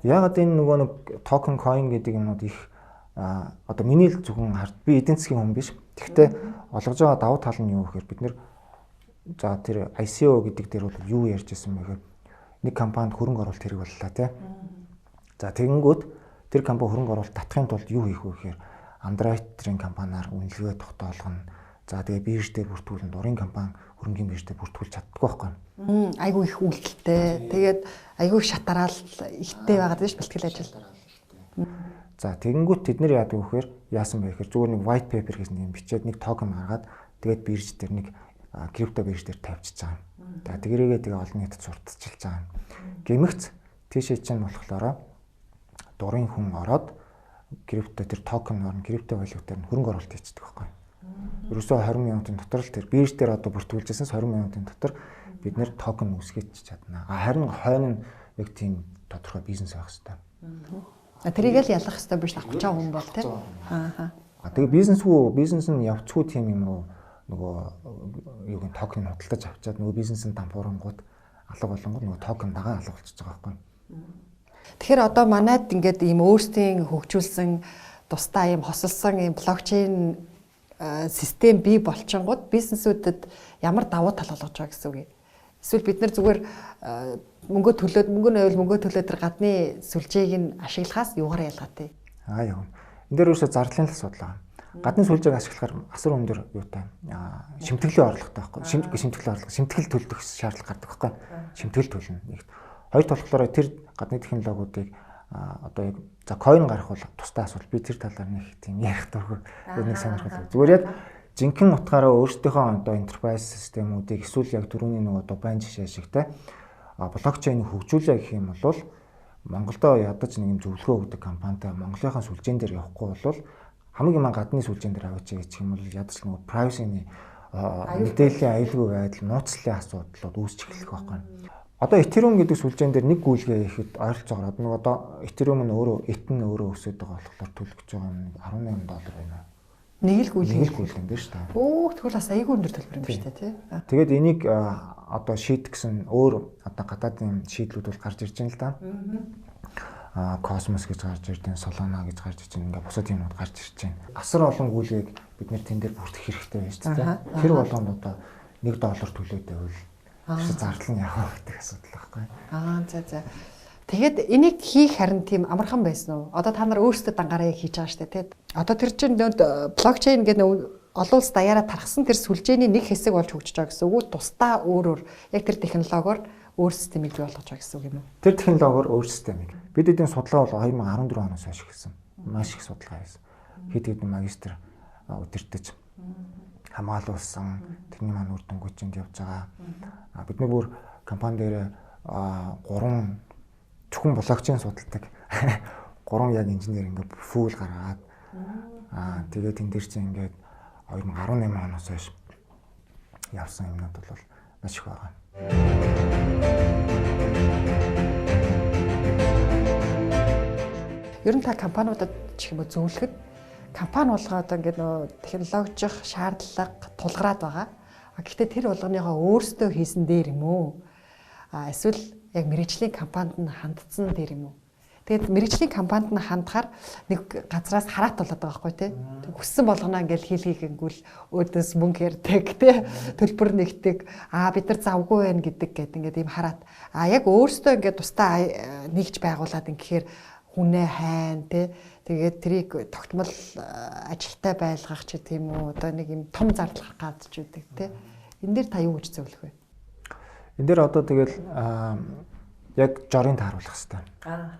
[SPEAKER 3] Яагаад энэ нөгөө нэг токен coin гэдэг юмнууд их одоо миний л зөвхөн хард би эдийн засгийн хүн биш. Тэгэхдээ олгож байгаа давуу тал нь юу гэхээр бид нэр за тэр ICO гэдэг дээр бол юу ярьж ирсэн бэ гэхээр нэг компанид хөрөнгө оруулалт хэрэг боллоо тий. За тэгэнгүүт тэр компани хөрөнгө оруулалт татахын тулд юу хийх вэ гэхээр Android-ийн компаниар үнэлгээ тогтоолгоно. За тэгээ бирж дээр бүртгүүлэн дурын компани хөрөнгөний бирж дээр бүртгүүлж чаддаггүй байхгүй.
[SPEAKER 2] Айгүй их үйлдэлтэй. Тэгээд айгүй шатараал ихтэй байгаад биш бэлтгэл ажил.
[SPEAKER 3] За тэгэнгүүт тэд нэр яадаг вэ гэхээр яасан бэ гэхээр зүгээр нэг white paper гэсэн юм бичээд нэг токен гаргаад тэгээд бирж дээр нэг крипто бирж дээр тавьчихж байгаа. За тэгэрээгээ тэгээ олон нийтэд сурталчилж байгаа. Гэмэгц тийшээ чинь болохоор дурын хүн ороод крипто тэр токен орно крипто валютаар нь хөрөнгө оруулалт хийдэг байхгүй. Ерөөсөө 20 минутын дотор л тэр бирж дээр одоо бүртгүүлжсэнс 20 минутын дотор бид нэр токен үүсгэж чадна. Харин хойно нь яг тийм тодорхой бизнес байх хэрэгтэй.
[SPEAKER 2] Тэрийг л ялгах хэрэгтэй биш авах чаа хүн бол тий.
[SPEAKER 3] Тэгээ бизнес нь явцгүй тийм юм уу нөгөө юуг нь токен худалдаж авчаад нөгөө бизнесийн дампуурангууд алга болонгод нөгөө токен дагаа алга болчихж байгаа байхгүй.
[SPEAKER 2] Тэгэхээр одоо манайд ингээд ийм өөрсдийн хөгжүүлсэн тусдаа ийм хосолсон ийм блокчейн систем бий болчингууд бизнесүүдэд ямар давуу тал болгож байгаа гэсэн үг юм. Эсвэл бид нар зүгээр мөнгө төлөөд тэр гадны сүлжээг нь ашиглахаас юугаар ялгаатай?
[SPEAKER 3] Яа. Энд дээр ерөөсө зардлын л асуудал байна. Гадны сүлжээг ашиглахаар асар өндөр юутай шимтгэлийн орлоготой байхгүй. Шимтгэл төлөх шаардлага гардаг байхгүй. Шимтгэл төлнө. Хоёр талхлаараа тэр гадны технологиудыг одоо яг за coin гарах бол тустай асуудал. Би тэр талаар нэг тийм ярих дургүй нэг сонирхол. Зүгээр яг жинхэнэ утгаараа өөрсдийнхөө одоо enterprise системүүдийг эсвэл яг түрүүний нэг одоо байн жишээ шигтэй блокчейн хөгжүүлээ гэх юм бол Монголдо ядаж нэг юм зөвлөгөө өгдөг компанитай Монголынхаа сүлжээн дээр явахгүй бол хамгийн гадны сүлжээн дээр аваач гэх юм бол ядаж нэг privacy-ны мэдээллийн аюулгүй байдал, нууцлалын асуудлууд үүсч эхлэх байхгүй. Одоо Ethereum гэдэг сүлжээн дээр нэг гүйлгээ ихэд ойролцоогоор нэг одоо Ethereum нь өөрөө өсөд байгаа болохоор төлөх гэж байгаа юм $18 байна.
[SPEAKER 2] Нэг л гүйлгээ
[SPEAKER 3] юм биш үү?
[SPEAKER 2] Тэгвэл бас айгүй өндөр төлбөр юм биш үү тий.
[SPEAKER 3] Тэгээд энийг одоо шийдэх гэсэн өөр одоо гадаадын шийдлүүд бол гарч ирж байна л да. Cosmos гэж гарч ирж байна, Solana гэж гарч ирж байна. Ингээ бусад юмуд гарч ирж байна. Асар олон гүйлгээг бид нэр тэн дээр бүртгэх хэрэгтэй байна шүү дээ. Тэр болгонд одоо $1 төлөөд байвал зардал нь явах гэдэг асуудал байхгүй.
[SPEAKER 2] За. Тэгээд энийг хийх харин тийм амархан байсан уу? Одоо та нар өөрсдөө дангаараа хийж байгаа шүү дээ, тий. Одоо тэр чинь блокчейн гэдэг олон улс даяараа тархсан тэр сүлжээний нэг хэсэг болж хөгжиж байгаа гэсэн үг. Тусдаа өөрөөр яг тэр технологиор өөр системийг бий болгож байгаа гэсэн үг юм уу?
[SPEAKER 3] Тэр технологиор өөр системийг. Бид эдийн судалгаа бол 2014 оноос хойш эхэлсэн. Маш их судалгаа хийсэн. Хэд хэдэн магистр удирдах хамгаалуулсан тэрний маань үр дүнгүйчэнд явж байгаа. Бидний бүр компани дээр 3 зөвхөн блокчейн судалдаг 3 яг инженер ингээд фул гаргаад тэгээд энэ дээр чинь ингээд 2018 оноос хойш явсан юмнууд бол маш их байгаа.
[SPEAKER 2] Ер нь та компаниудад ч юм уу зөвлөхөд компани болгоод ингээд технологичх шаардлага тулгараад байгаа. Гэхдээ тэр болгоныхоо өөрсдөө хийсэн дээр юм уу? Эсвэл яг мэргэжлийн компанид нь хандсан дээр юм уу? Тэгээд мэрэгжлийн компанид нь хандахаар нэг газраас хараат болоод байгаа байхгүй тий. Хүссэн болгоно ингээл хийлгийгэнгүүл өөдөөс мөнгө ярьдаг тий. Төлбөр нэгдэг. Бид нар завгүй байна гэдэг гээд ингээд ийм хараат. Яг өөрөөсөө ингээд тусдаа нэгж байгуулад ингэхээр хүнээ хайн тий. Тэгээд тэрийг тогтмол ажилтай байлгах ч гэдэм үү одоо нэг юм том зардал гаргаж үүдэг тий. Энэ дээр та юу гэж зөвлөх вэ?
[SPEAKER 3] Энэ дээр одоо тэгэл яг жорын тааруулах хэрэгтэй.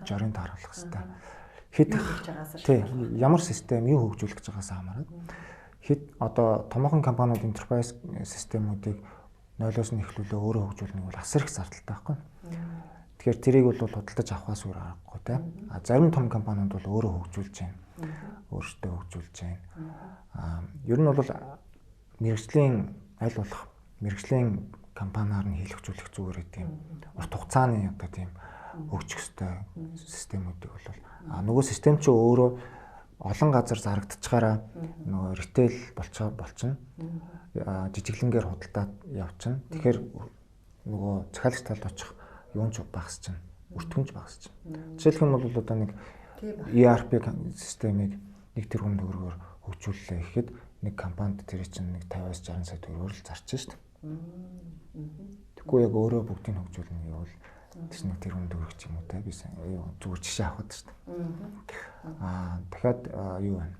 [SPEAKER 3] Жорын тааруулах хэрэгтэй. Хэд тий ямар систем юу хөгжүүлэх гэж байгаагаас хамаарат. Хэд одоо томоохон компаниуд enterprise системүүдийг 0-оос нь эхлүүлээ өөрөө хөгжүүлнэ бол асар их зардалтай байхгүй. Тэгэхээр тэрийг бол худалдаж авахаас өөр аргагүй тий. Зарим том компаниуд бол өөрөө хөгжүүлж байна. Өөрсдөө хөгжүүлж байна. Ер нь бол мэрэгжлийн аль болох мэрэгжлийн компаниар нь хийлгжүүлэх зүгээр гэдэг юм. Урт хугацааны одоо тийм хөгжих ёстой системүүдийг бол нөгөө систем чинь өөрөө олон газар зарагдчихаараа нөгөө ритейл болчихно. Жижиглэнгээр худалдаад явчихна. Тэгэхээр нөгөө захиалагч талд очих юун ч багасчихна. Өртгөнж багасчихна. Жишээлх нь бол одоо нэг ERP системийг 1 тэрбум төгрөгөөр хөгжүүллээ гэхэд нэг компанид тэр чинь нэг 50-60 сая төгрөгөөр л зарч шүү дээ. Тэгэхгүй яг өөрөө бүгдийг хөгжүүлнэ гэвэл тийш нэг тэрбум төгрөг ч юм уу те би зүгээр жишээ авах гэдэг шүү дээ. Дахиад юу вэ?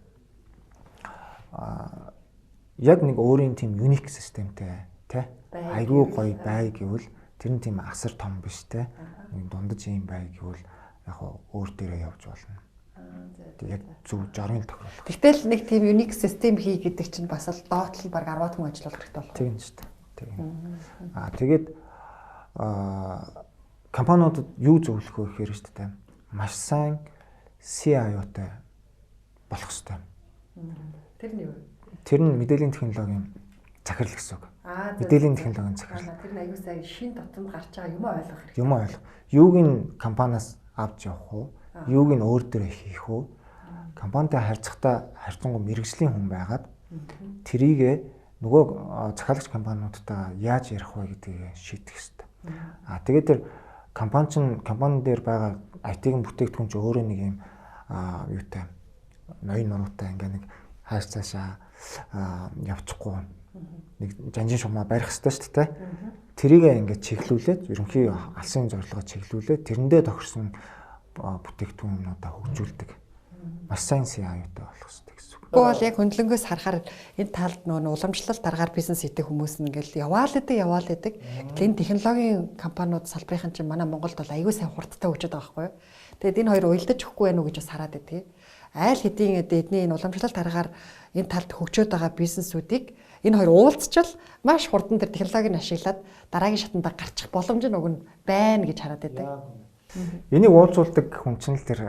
[SPEAKER 3] Яг нэг өөрийн тийм юник системтэй те айгүй гоё бай гэвэл тэр нь тийм асар том биш те. Нэг дундаж юм бай гэвэл яг өөр дээрээ явж болно. Яг зөв жорын тохиолдол.
[SPEAKER 2] Тэгтэл нэг тийм юник систем хий гэдэг чинь бас л доотлол баг 10 хүн ажиллах хэрэгтэй болох.
[SPEAKER 3] Тийм шүү дээ. Тэгээд компаниудад юу зөвлөх вэ гэхээр шүү дээ. Маш сайн CIO-тай болох хэрэгтэй.
[SPEAKER 2] Тэр нь юу?
[SPEAKER 3] Тэр нь мэдээллийн технологийн захирал гэсэн үг. Мэдээллийн технологийн захирал.
[SPEAKER 2] Тэр нь аюу сайн шин дотомд гарч байгаа юм ойлгох хэрэгтэй.
[SPEAKER 3] Юм ойлгох. Юуг нь компаниас авч явах уу? Юуг нь өөр дээрээ хийх үү? Компанитай харьцахдаа харьцангуй мэрэгжлийн хүн байгаад тэрийгэ нөгөө захиалагч компаниудтай яаж ярих вэ гэдгийг шийдэх хэрэгтэй. Тэгээд тэр компани дээр байгаа IT-ийн бүтээгдэхүүн ч өөрөө нэг юм юутай ноён нуруутай ингээ нэг хааш цаашаа явчихгүй нэг жанжин шумаа барих хэрэгтэй шүү дээ. Тэрийг ингээ чиглүүлээд ерөнхий алсын зорилгоо чиглүүлээд тэрэндээ тохирсон бүтээгдэхүүнүүдээ хөгжүүлдэг. Маш сайн CIO-тай болох хэрэгтэй гэсэн үг.
[SPEAKER 2] Тэгвэл яг хөндлөнгөөс харахаар энэ талд нөгөө уламжлалт дараагаар бизнес хийдэг хүмүүс нь ингээл яваал идэг. Энэ технологийн компаниуд салбарын чинь манай Монголд бол аюул сайн хурдтай хөгжөд байгаа байхгүй юу. Тэгэд энэ хоёр уялдаж өгөхгүй байх уу гэж бас хараад байдаг. Айл хэдийн эдний энэ уламжлалт дараагаар энэ талд хөгжөөд байгаа бизнесүүдийг энэ хоёр уулзчил маш хурдан тэр технологиг ашиглаад дараагийн шатанд гарчих боломж нь уг нь байна гэж хараад байдаг.
[SPEAKER 3] Энийг уулзуулдаг хүн чинь л тэр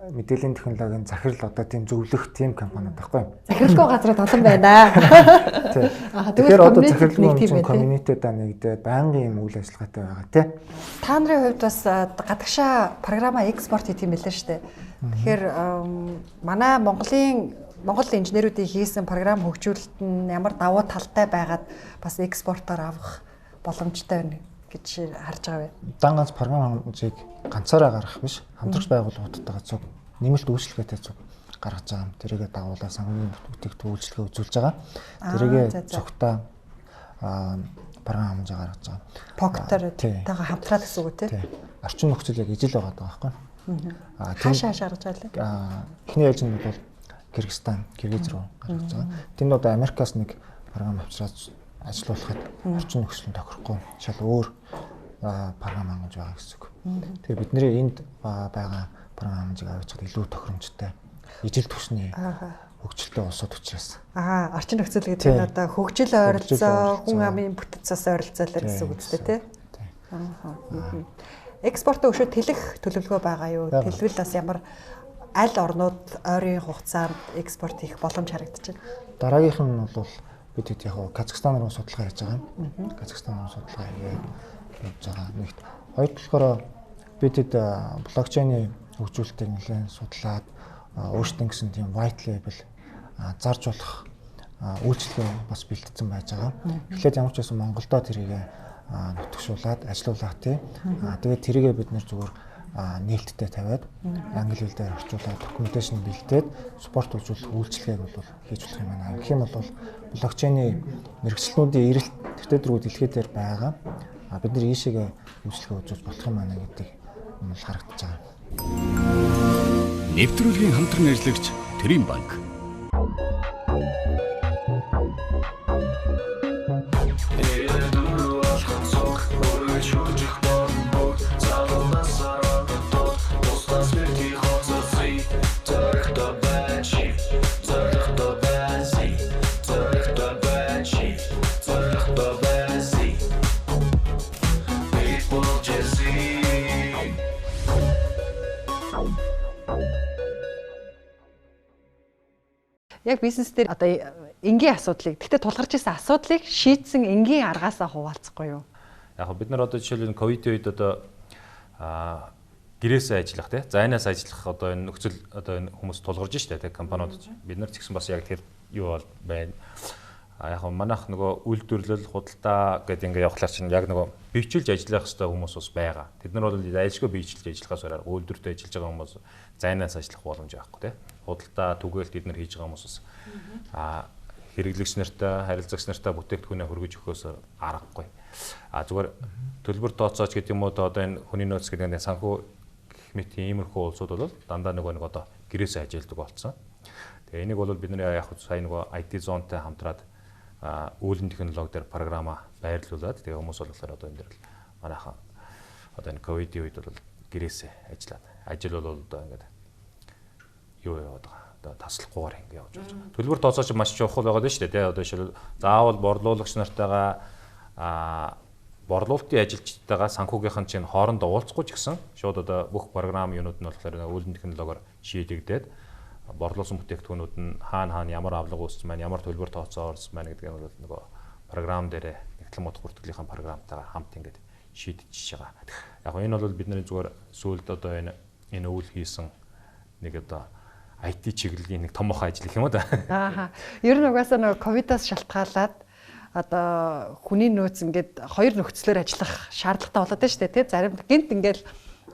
[SPEAKER 3] мэдээллийн технологийн захирал одоо тийм зөвлөх тийм компаниуд байхгүй юу?
[SPEAKER 2] Захиралгүй газрууд олон байна.
[SPEAKER 3] Тэгэхээр одоо захиралгүй комьюнитидаа нэгдээд байнгын юм үйл ажиллагаатай байгаа тий.
[SPEAKER 2] Та нарын хувьд бас гадагшаа програма экспорт хийх юм байлаа шүү дээ. Тэгэхээр манай Монгол инженеруудын хийсэн програм хөгжүүлэлт нь ямар давуу талтай байгаад бас экспортоор авах боломжтой байна гэж харж байгаа вэ?
[SPEAKER 3] Дан ганц програм хэмжээг ганцаараа гаргах биш, хамтрагч байгууллагуудтайгаа зөв нэмэлт үйлчлэгээтэй зөв гаргаж байгаа юм. Тэрийгэ дагуулсан санхүүгийн бүтээгдэхүүн үйлчлэгээ үзүүлж байгаа. Тэрийгэ зөвхтаа програм хэмжээ гаргаж байгаа.
[SPEAKER 2] Поктортойгоо хамтраад гэсэн үг тий.
[SPEAKER 3] Орчин нөхцөл яг ижил байгаа байхгүй.
[SPEAKER 2] Хаашаа гаргаж байгаа лээ?
[SPEAKER 3] Эхний ээлжинд бол Кыргызстан, Киргиз руу гаргаж байгаа. Тэнд одоо Америкаас нэг програм авчираад ажилуулахад орчин нөхцөлд тохирохгүй шал өөр програм хангаж байгаа гэсэн үг. Тэгээ бидний энд байгаа програм хэмжээг авчихад илүү тохиромжтой ижил түвшний хөгжилтэй улсууд учраас.
[SPEAKER 2] Орчин нөхцөл гэдэг нь одоо хөгжил ойролцоо, хүн амын бүтцээс ойролцоолоо гэсэн үг үстэй тий. Экспортын өшөө тэлэх төлөвлөгөө байгаа юу? Тэлвэл бас ямар аль орнууд ойрын хугацаанд экспорт хийх боломж харагдаж байна?
[SPEAKER 3] Дараагийнх нь бол бид яг Казахстан руу судалгаа хийж байгаа юм. Казахстан руу судалгаа хийж байгаа. Нэгт хоёрт болохоор бид блокчейний хөгжүүлэлтийг нэлээд судлаад өөрсдөө гэсэн тийм white label зарж болох үйлчлэгээ бас бэлтгэсэн байж байгаа. Тэгэхээр ямар ч байсан Монголдо тэрийг нутгшуулаад ажилуулах тий. Тэгээд тэрийгээ бид нэр зүгээр нээлттэй тавиад англи хэл дээр орчуулаад documentation бэлдээд спорт үзүүлэх үйлчлэгийг бол хийж болох юм байна. Гэх юм бол блокчейний мэрэгчлэнүүдийн эрэлт төвтөрүүд дэлхийд дээр байгаа. Бид нар ийшээгээ үйлчлэгээ үзүүлж болох юм байна гэдэг юм бол харагдаж байгаа.
[SPEAKER 5] Нэвтрүүлгийн хамтран ажиллагч Тэрийн банк.
[SPEAKER 2] Яг бизнес дээр одоо энгийн асуудлыг тэгтээ тулгарч ирсэн асуудлыг шийдсэн энгийн аргаасаа хуваалцахгүй юу?
[SPEAKER 4] Яг бид нар одоо жишээлбэл ковидын үед одоо гэрээсээ ажиллах тий зайнаас ажиллах одоо энэ нөхцөл одоо энэ хүмүүс тулгарч штэ тий компаниуд бид нар ч гэсэн бас яг тэр юу бол байна. Яг манайх нөгөө үйлдвэрлэл худалдаа гэдэг ингээ явахлаар чинь яг нөгөө бийчилж ажиллах хэрэгтэй хүмүүс бас байгаа. Тэд нар бол айлшгүй бийчилж ажиллахаас ороо үйлдвэртээ ажиллаж байгаа хүмүүс зайнаас ажиллах боломж байхгүй тий. Худалдаа түгээл бид нар хийж байгаа хүмүүс бас хэрэглэгч нартай харилцагч нартай бүтээгдэхүүнээ хөргөж өгөхөөс аргагүй. Зүгээр төлбөр тооцооч гэдэг юм уу одоо энэ хүний нөөц гэдэг нь санхүү гэх мэт иймэрхүү улсууд бол дандаа нэг одоо гэрээсээ ажилладаг болсон. Тэгээ энийг бол бид нар яг сая нөгөө IT зонтой хамтраад үүлэн технологи дээр програма байрлуулад тэгээ хүмүүс болохоор одоо энэ дээр л манайхан одоо энэ ковидын үед бол гэрээсээ ажиллаад ажил бол одоо ингээд юу яваад байгаа. Одоо таслахгүйгээр ингэ явж байгаа. Төлбөр тооцооч маш чухал байгаа дээ шүү дээ. Одоо жишээл заавал борлуулагч нартайгаа борлуулалтын ажилчдтайгаа санхүүгийнхэн чинь хоорондоо уулзахгүй ч гэсэн шууд одоо бүх програм юунууд нь болохоор үүлэн технологиор шийдэгдээд борлуулсан бүтээгдэхүүнүүд нь хаана ямар авлага үүссэн байна, ямар төлбөр тооцоо орсон байна гэдгийг бол нөгөө програм дээр нэгтлэн мод хүртгэлийнхэн програмтайгаар хамт ингээд шийдэж байгаа. Яг энэ бол бидний зүгээр сүүлд одоо энэ өвөл хийсэн нэг одоо IT чиглэлийн нэг томоохон ажил гэх юм уу да.
[SPEAKER 2] Ер нь угаасаа нөгөө ковидоос шалтгаалаад одоо хүний нөөц ингээд хоёр нөхцлөөр ажиллах шаардлагатай болоод байна шүү дээ тий. Зарим гинт ингээд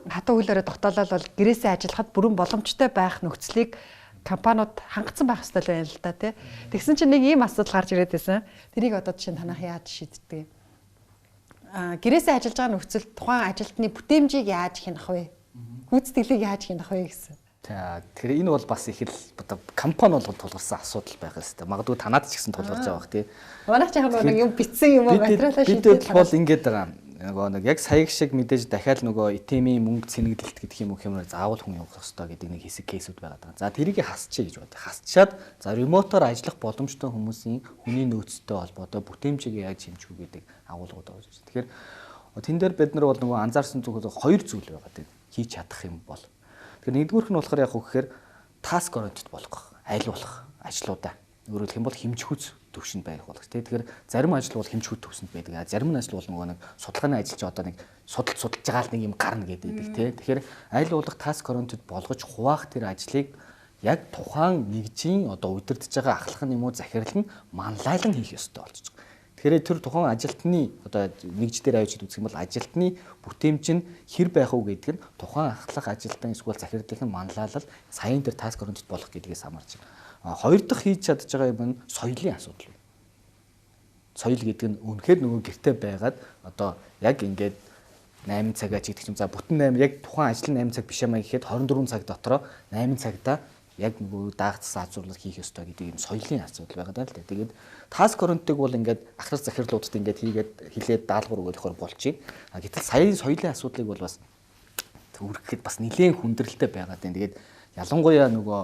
[SPEAKER 2] хатуу хөлөөрөө тогтоолол бол гэрээсээ ажиллахад бүрэн боломжтой байх нөхцөлийг компаниуд хангацсан байх хэрэгтэй байна л да тий. Тэгсэн чинь нэг ийм асуудал гарч ирээд байсан. Тэрийг одоо жишээ нь танах яаж шийддэг? Гэрээсээ ажиллаж байгаа нөхцөл тухайн ажилтны бүтээмжийг яаж хянах вэ? Гүйцэтгэлийг яаж хянах вэ гэсэн.
[SPEAKER 1] Тэгэхээр энэ бол бас их л одоо компани болгоод тулгарсан асуудал байх ёстой. Магадгүй танаад ч гэсэн тулгарч байгаа бах тий.
[SPEAKER 2] Манайх ч яг нэг юм битсэн юм уу материалаа
[SPEAKER 1] шийдээд бол ингэж байгаа. Нөгөө нэг яг саяг шиг мэдээж дахиад нөгөө итемийн мөнгө цэнэглэлт гэдэг юм уу хэмээр заавал хүн явуулах хэрэгтэй гэдэг нэг хэсэг кейсүүд байгаа даа. За тэрийг хасчихъя гэж бод. Хасчаад за ремотоор ажиллах боломжтой хүмүүсийн хүний нөөцтэй холбоотой бүтээмжийг яаж хэмжих үү гэдэг агуулгууд байгаа шүү. Тэгэхээр тэн дээр бид нар бол нөгөө анзаарсан зүйл хоёр зүйл байгаа тийм хийж чадах юм бол. Тэгэхээр нэгдүгüүрх нь болохоор яг үгээр task oriented болгох, айлуулах ажлуудаа. Өөрөөр хэлэх юм бол хэмжихүүц төвшөнд байх болох тийм. Тэгэхээр зарим ажил бол хэмжихүүц төвшөнд байдаг. Зарим нь ажил бол нөгөө нэг судалгааны ажилч одоо нэг судалж байгаа л нэг юм гарна гэдэг тийм. Тэгэхээр айлуулах task oriented болгож хуваах тэр ажлыг яг тухайн нэгжийн одоо удирдах байгаа ахлах юм уу захирал нь манлайлан хийх ёстой болчихж байгаа. Тэгэхээр тэр тухайн ажилтны одоо нэгж дээр авч үзэх юм бол ажилтны бүтээмж нь хэр байх уу гэдэг нь тухайн ахлах ажилтан эсвэл захирлын манлайлал саяын дээр task oriented болох гэдгээс хамаарч байна. Хоёр дахь хийж чадж байгаа юм нь соёлын асуудал. Соёл гэдэг нь үнэхээр нөгөө гэртээ байгаад одоо яг ингээд 8 цагаа ч гэдэг юм за бүтэн 8 яг тухайн ажил 8 цаг биш юм гэхэд 24 цаг дотроо 8 цагта яг нөгөө даагдсан азуурлал хийх ёстой гэдэг юм соёлын асуудал байгаа даа л дээ. Тэгээд task oriented бол ингээд ахлах захирлуудад ингээд хийгээд хилээд даалгавар өгөхөөр болчих. Гэтэл саяын соёлын асуудлыг бол бас үүрхэхэд бас нэлээд хүндрэлтэй байгаад байна. Тэгээд ялангуяа нөгөө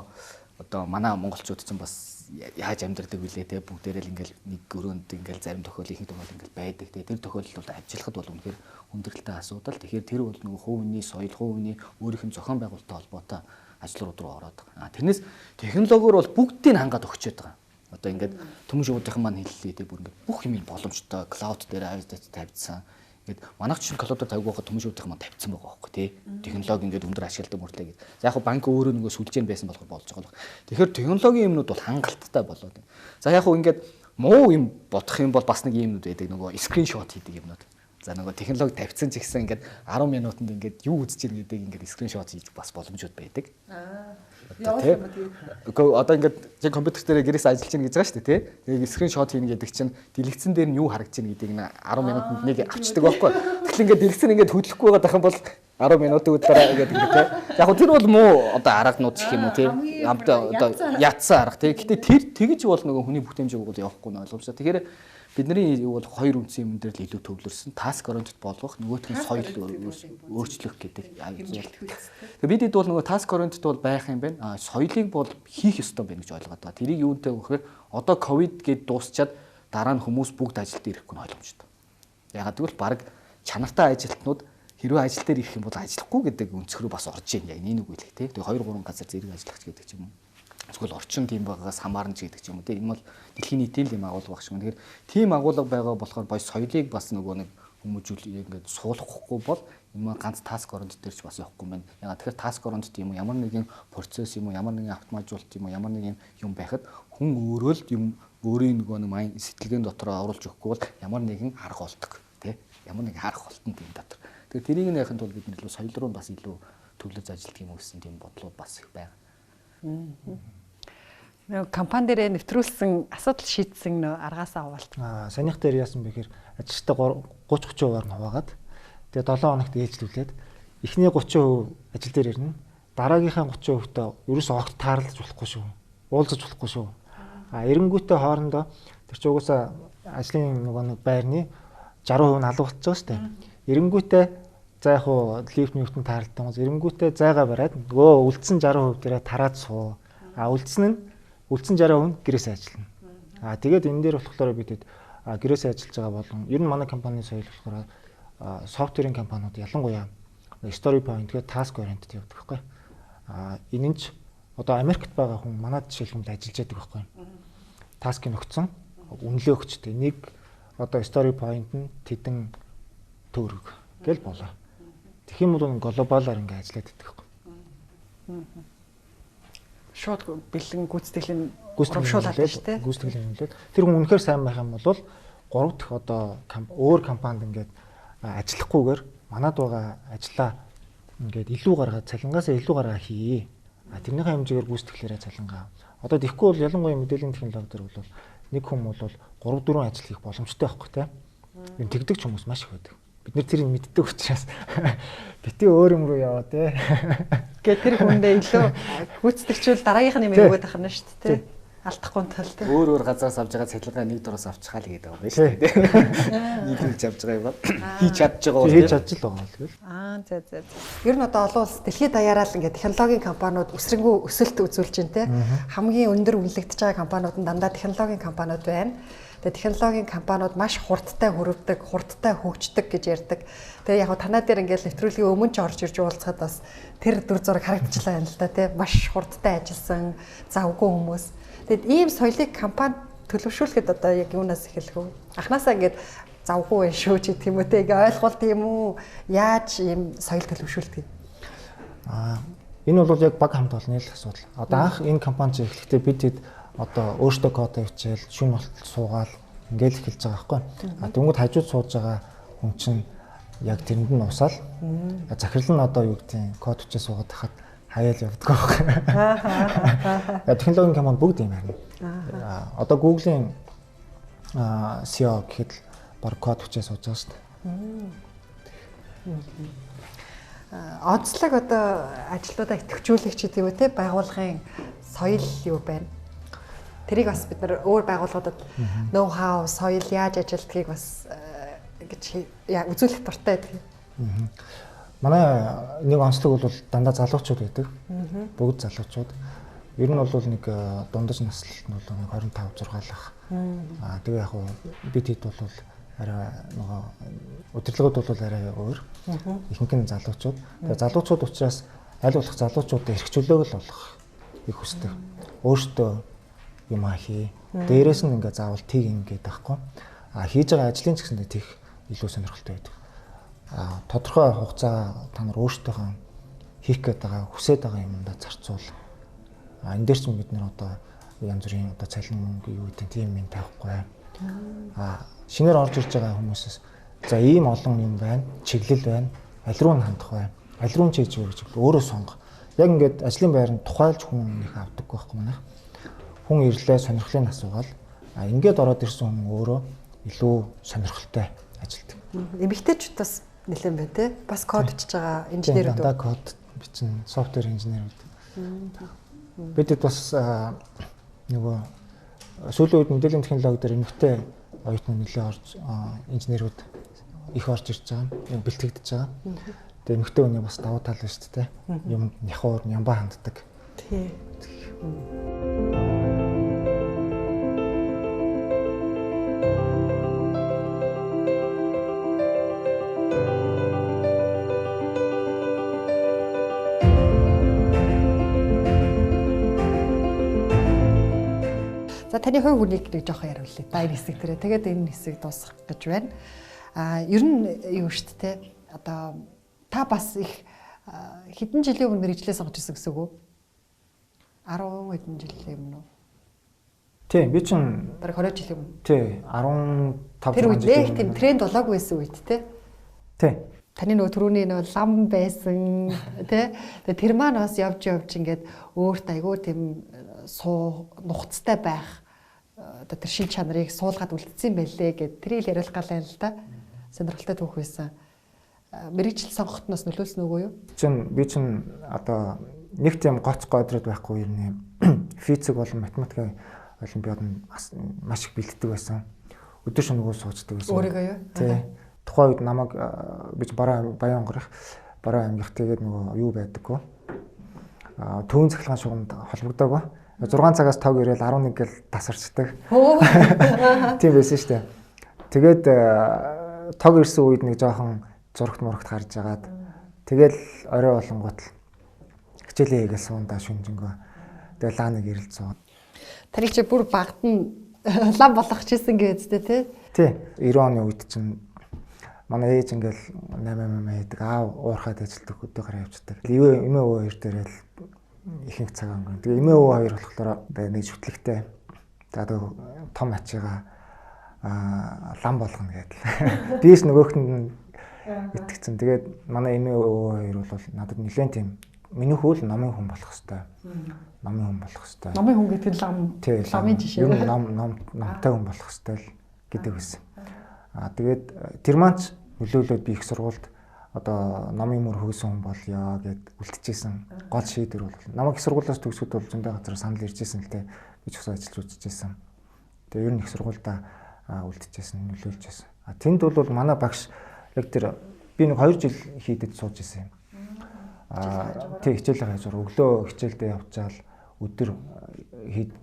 [SPEAKER 1] одоо манай монголчууд ч бас яаж амьдардаг вүлээ те бүгдээрээ л ингээл нэг өрөөнд ингээл зарим тохиол ихэнх тохиол ингээл байдаг те тэр тохиолдолд бол ажиллахад бол үнэхээр хүндрэлтэй асуудал. Тэгэхээр тэр бол нөгөө хувийн соёл, хувийн өөрийнх нь зохион байгуулалттай холбоотой ажлууд руу ороод байгаа. Тэрнээс технологиор бол бүгдийг хангаад өгчөөд байгаа. Одоо ингээд төмөн шуудынхан маань хэллээ те бүр ингээд бүх юм боломжтой клауд дээр тавьдсан. Ингээд манайх чинь клаудаар тавьж байгаа төмөн шуудынхан маань тавьсан байгаа байхгүй те. Технологи ингээд өндөр ашигладаг мөртлөө гэдэг. За яг банк өөрөө нөгөө сүлжээ байсан болохоор болж байгаа л. Тэгэхээр технологийн юмнууд бол хангалттай болоод байна. За яг ингээд муу юм бодох юм бол бас нэг юмнууд байдаг нөгөө скриншот хийдэг юмнууд. За нөгөө технологи тавьсан ч гэсэн ингээд 10 минутанд ингээд юу үзэж ийн гэдэг ингээд скриншот хийж бас боломжууд байдаг. Үгүй одоо ингээд яг компьютер дээр гэрээс ажиллаж ийн гэж байгаа шүү дээ тий. Тэгээ скриншот хийнэ гэдэг чинь дэлгэцэн дээр нь юу харагдаж ийн гэдгийг 10 минутанд нэг авчдаг байхгүй. Тэгэхээр ингээд дэлгэцэн ингээд хөдлөхгүй байгаа дах юм бол 10 минутын өдрөөр гэдэг юм тий. Яг нь тэр бол муу одоо арганууд гэх юм уу тий. Одоо ятсан арга тий. Гэтэ тэр тэгж бол нөгөө хүний бүтээмжийг бол явахгүй нь ойлгомжтой. Тэгэхээр бидний юу бол хоёр үндсэн юм дээр л илүү төвлөрсөн. Task oriented болгох, нөгөөтгөө соёл өөрчлөх гэдэг. Тэгээ бидэд бол нөгөө task oriented бол байх юм байна. Соёлыг бол хийх ёстой байна гэж ойлгоод байгаа. Тэрийг юунтэй вөхөр одоо ковид гээд дуусчаад дараа нь хүмүүс бүгд ажилд ирэхгүй нь ойлгомжтой. Ягаад гэвэл баг чанартай ажилтнууд хэрвээ ажил дээр ирэх юм бол ажиллахгүй гэдэг өнцгөрөө бас орж ийн яг нэг үгэл тий. Тэгээ 2 3 газар зэрэг ажиллах гэдэг ч юм уу. Эсвэл орчин тийм байгаагаас хамаарна ч гэдэг ч юм уу. Тийм бол дэлхийн нийтийн тийм агуулга багш юм. Тэгэхээр тийм агуулга байгаа болохоор бой соёлыг бас нөгөө нэг хүмүүжүүл ингээд суулгахгүй бол юм ганц task oriented дээр ч бас явахгүй байна. Ягаад тэгэхээр task oriented юм уу ямар нэгэн процесс юм уу ямар нэгэн автоматжуулалт юм уу ямар нэгэн юм байхад хүн өөрөө л юм өөрийн нөгөө нэг сэтгэлгээний дотор оруулж өгөхгүй бол ямар нэгэн арга олдог тий. Ямар нэгэн арга олтон тийм дотор. Тэгэхээр тэрийг нь яхахын тулд бид нэлээд соёл руу бас илүү төвлөж ажилтдаг юм гэсэн тийм бодлууд бас их байна.
[SPEAKER 2] Компани дээр нэвтрүүлсэн асуудал шийдсэн нөө аргаасаа хуваалт.
[SPEAKER 3] Санийх дээр яасан бэ гэхээр ажилчтай 30-30%-аар нь хуваагаад тэгээ 7 хоногт ээлжлүүлээд эхний 30% ажил дээр ирнэ. Дараагийнхаа 30%-тэй ерөөсөө огт таарлаж болохгүй шүү. Уулзаж болохгүй шүү. Эренгүүтээ хоорондоо тэр ч угаасаа ажлын нөгөө нэг байрны 60% нь алга болчихсон шүү дээ. Эренгүүтээ за яг хуу лифт ньютон таарлтан эренгүүтээ зайгаа бариад нөгөө үлдсэн 60% дээрээ тараад суу. Үлдсэн 60% гэрээсээ ажиллана. Тэгээд энэ дээр болохоор бидэд гэрээсээ ажиллаж байгаа болон ер нь манай компанийн соёл болохоор софтверийн компаниуд ялангуяа story point гэдэг task oriented явдаг байхгүй. Энэ нь ч одоо Америкт байгаа хүн манайд жишээлбэл ажиллаж байдаг байхгүй. Task-ыг өгсөн, үнэлээ өгчтэй. Нэг одоо story point нь тэдэн төгрөг гэл болоо. Тэгэх юм бол глобалаар ингэ ажиллаад байдаг байхгүй.
[SPEAKER 2] Шууд бэлэн гүйцэтгэлийн урамшуулалт шүү дээ.
[SPEAKER 3] Гүйцэтгэлийн нөлөөд тэр хүн үнэхээр сайн байх юм бол 3 дахь одоо өөр компанид ингээд ажиллахгүйгээр манад байгаа ажлаа ингээд илүү гаргаад цалингаасаа илүү гаргаа хий. Тэрнийхээ хэмжээгээр гүйцэтгэлээрээ цалингаа. Одоо тэгэхгүй бол ялангуяа мэдээллийн технологи төр бол нэг хүн бол 3-4 ажил хийх боломжтой байхгүй тий. Энэ тэгдэг ч хүмүүс маш их байдаг. Бид нэр тэрийг мэддэг учраас бити өөр юм руу яваа тий.
[SPEAKER 2] Гэт тэр хүндээ илүү гүйцэтгчүүл дараагийнх нь юм өгөөд ахна шүү дээ тий. Алдахгүй тал тий.
[SPEAKER 1] Өөр газраас авж байгаа цалингаа нэг дураас авчихаа л гэдэг юм байна шүү дээ. Нийлүүлж авж байгаа юм ба. Хийж чадж байгаа бол
[SPEAKER 3] хийж чадж л байгаа л тэгэл.
[SPEAKER 2] За. Ер нь одоо олон улс дэлхийд даяараа л ингээд технологийн компаниуд өсрөнгөө өсөлт үзүүлж байна тий. Хамгийн өндөр үнэлэгдэж байгаа компаниуд нь дандаа технологийн компаниуд байна. Тэгээ технологийн компаниуд маш хурдтай хөрвдөг, хурдтай хөгждөг гэж ярьдаг. Тэгээ яг танаа дээр ингээд нэвтрүүлгийн өмнө ч орж ирж уулзахад бас тэр дүр зураг харагдчихлаа юм л да тий. Маш хурдтай ажилласан, завгүй хүмүүс. Тэгэд ийм соёлыг компани төлөвшүүлэхэд одоо яг юунаас эхэлэх вэ? Анханасаа ингээд завгүй байх шүү ч гэх юм уу те ойлголт юм уу? Яаж ийм соёл төлөвшүүлдэг юм?
[SPEAKER 3] Энэ бол яг баг хамт олонны л асуудал. Одоо анх энэ компани чинь эхлэхдээ бид хэд одоо өөртөө код авчаал шүүн болтол суугаал ингээл эхэлж байгаа байхгүй. Тэнгүүд хажууд сууж байгаа хүн чинь яг тэрэнд нь усаал. Захирал нь одоо юу гэдэг код хүчээ суугаад тахад хаяал явдаг байхгүй. Технологийн компани бүгд юм байна. Одоо Google-ийн CEO гэхэд баг код хүчээ сууж байгаа шүү дээ.
[SPEAKER 2] Онцлог одоо ажлуудаа идэвхжүүлэх ч гэдэг үү те байгууллагын соёл юу байна? Тэрийг бас бид нар өөр байгууллагуудад ноу хау, соёл яаж ажилтгийг бас гэж үзүүлэх дуртай байдаг.
[SPEAKER 3] Манай нэг онцлог бол дандаа залуучууд байдаг. Бүгд залуучууд. Ер нь бол нэг дундаж наслт нь бол 25 6 л ах. Тэгээ яг бид хэд бол арай нөгөө удирдлагууд бол арай өөр. Ихэнх нь залуучууд. Тэгээ залуучууд учраас аль болох залуучуудад эрхчлөөгөө л болох их хүсдэг. Өөртөө юм хий. Дээрээс нь ингээ заавал тийг ингээд байхгүй. Хийж байгаа ажлын ч гэсэндээ тийх илүү сонирхолтой байдаг. Тодорхой хугацаа та нар өөртөөхөө хийх гээд байгаа хүсэж байгаа юмдаа зарцуул. Энэ дээр ч бид нэр одоо янз бүрийн одоо цалин мөнгө юу гэдэг тийм юм тавихгүй. Шинээр орж ирж байгаа хүмүүсээс За ийм олон юм байна. Чиглэл байна. Аль руу нь хандах вэ? Аль руу нь хийж өгөх гэж өөрөө сонго. Яг ингээд ажлын байранд тухайлж хүн их авдаггүй байхгүй манайх. Хүн ирлээ сонирхлыг асуугаал. Ингээд ороод ирсэн хүн өөрөө илүү сонирхолтой ажилдаг.
[SPEAKER 2] Эмэгтэйчүүдээс нэлээд байна те. Бас код бичиж байгаа инженерүүд.
[SPEAKER 3] Дандаа код бичнэ, софтвер инженерүүд. Бидэд бас нөгөө сүүлийн үед мэдээллийн технологи дээр эмэгтэй оюутнууд нэлээд орж инженерүүд их орж ирж байгаа, бэлтгэгдэж байгаа. Тэгээ эмэгтэй хүний бас давуу тал байна шүү дээ. Юмд няхуур, нямбаа ханддаг.
[SPEAKER 2] Тий. За таны хувь хүнийг нэг жоохон яриулъя. Да энэ хэсэг дээр. Тэгээд энэ хэсэг дуусгах гэж байна. Ер нь юу шүү дээ. Одоо та бас их хэдэн жилийн өмнө мэргэжлээ сонгож ирсэн гэсэн үг үү? 10 хэдэн жилийн өмнө үү?
[SPEAKER 3] Тий, би чинь
[SPEAKER 2] бараг 20 жилийн өмнө.
[SPEAKER 3] Тий, 15
[SPEAKER 2] тэр үед нэг тийм тренд болоогүй байсан үед те.
[SPEAKER 3] Тий.
[SPEAKER 2] Таны нөгөө түрүүний нөгөө лам байсан те. Тэгээ тэр маань бас явж ингээд өөрт айгүй тийм нухацтай байх одоо тэр шин чанарыг суулгаад үлдсэн байлээ гэд тэрийг яриулах гал юм л да. Сонирхолтой түүх байсан. Мэргэжил сонгоход нас нөлөөлсөн үгүй юу?
[SPEAKER 3] Би чинь одоо нэг тийм гоц годрод байхгүй юм. Физик болон математикийн олимпиад маш их бэлддэг байсан. Өдөр шөнөгүй суучдаг байсан.
[SPEAKER 2] Өөрийгөө юу?
[SPEAKER 3] Тий. Тухайн үед намайг би Баян ангих тэгээд нөгөө юу байдаггүй. Төвийн цахилгаан шугамд холбогдоогүй. 6 цагаас 5 ирээл 11 гэл тасарчдаг. Тийм байсан шүү дээ. Тэгээд тог ирсэн үед нэг жоохон зурагт мурагт харж агаад тэгэл орой болонгот хичээлээ хийгээл суунда шүнжэнгөө. Тэгээд лааныг ирэлцсэн.
[SPEAKER 2] Тарийг чи бүр багт нь лам болгох чийсэн гэдэгтэй тий?
[SPEAKER 3] Тий. 90 оны үед чинь манай ээж ингээл 8 хийдэг аав уурхаад ажилтдаг өдөө гараа явчихдаг. Эмээ өвөө хоёр дээрэл ихэнх цаг өнгөрөн. Тэгээ эмээ өвөө хоёр болохоор нэг шүтлэгтэй. За том ачигаа лам болгоно гэдэг. Бис нөгөөхөнд итгэцэн. Тэгээд манай эмээ өвөө хоёр бол надад нэлээд тийм миний хөл номын хүн болох хэвээр. Номын хүн болох хэвээр.
[SPEAKER 2] Номын хүн гэдэг нь ламын жишээ.
[SPEAKER 3] Ер нь номтой хүн болох хэвээр гэдэг байсан. Тэгээд тэр маань нөлөөлөд би их сургуульд одоо номын мөр хөгсөн хүн болёо гэд үлдчихсэн. Гол шийдвэр бол намайг их сургуулиас төгсгөд бол зөндөө газар санал иржсэн л дээ. Би ч бас ажиллаж үзчихсэн. Тэгээ ер нь их сургуульдаа үлдчихсэн, нөлөөлжсэн. Тэнд бол манай багш яг тэр би нэг 2 жил хийдэд сууж исэн юм. Тэг хичээлээ хайж өглөө хичээлдээ явчаал өдөр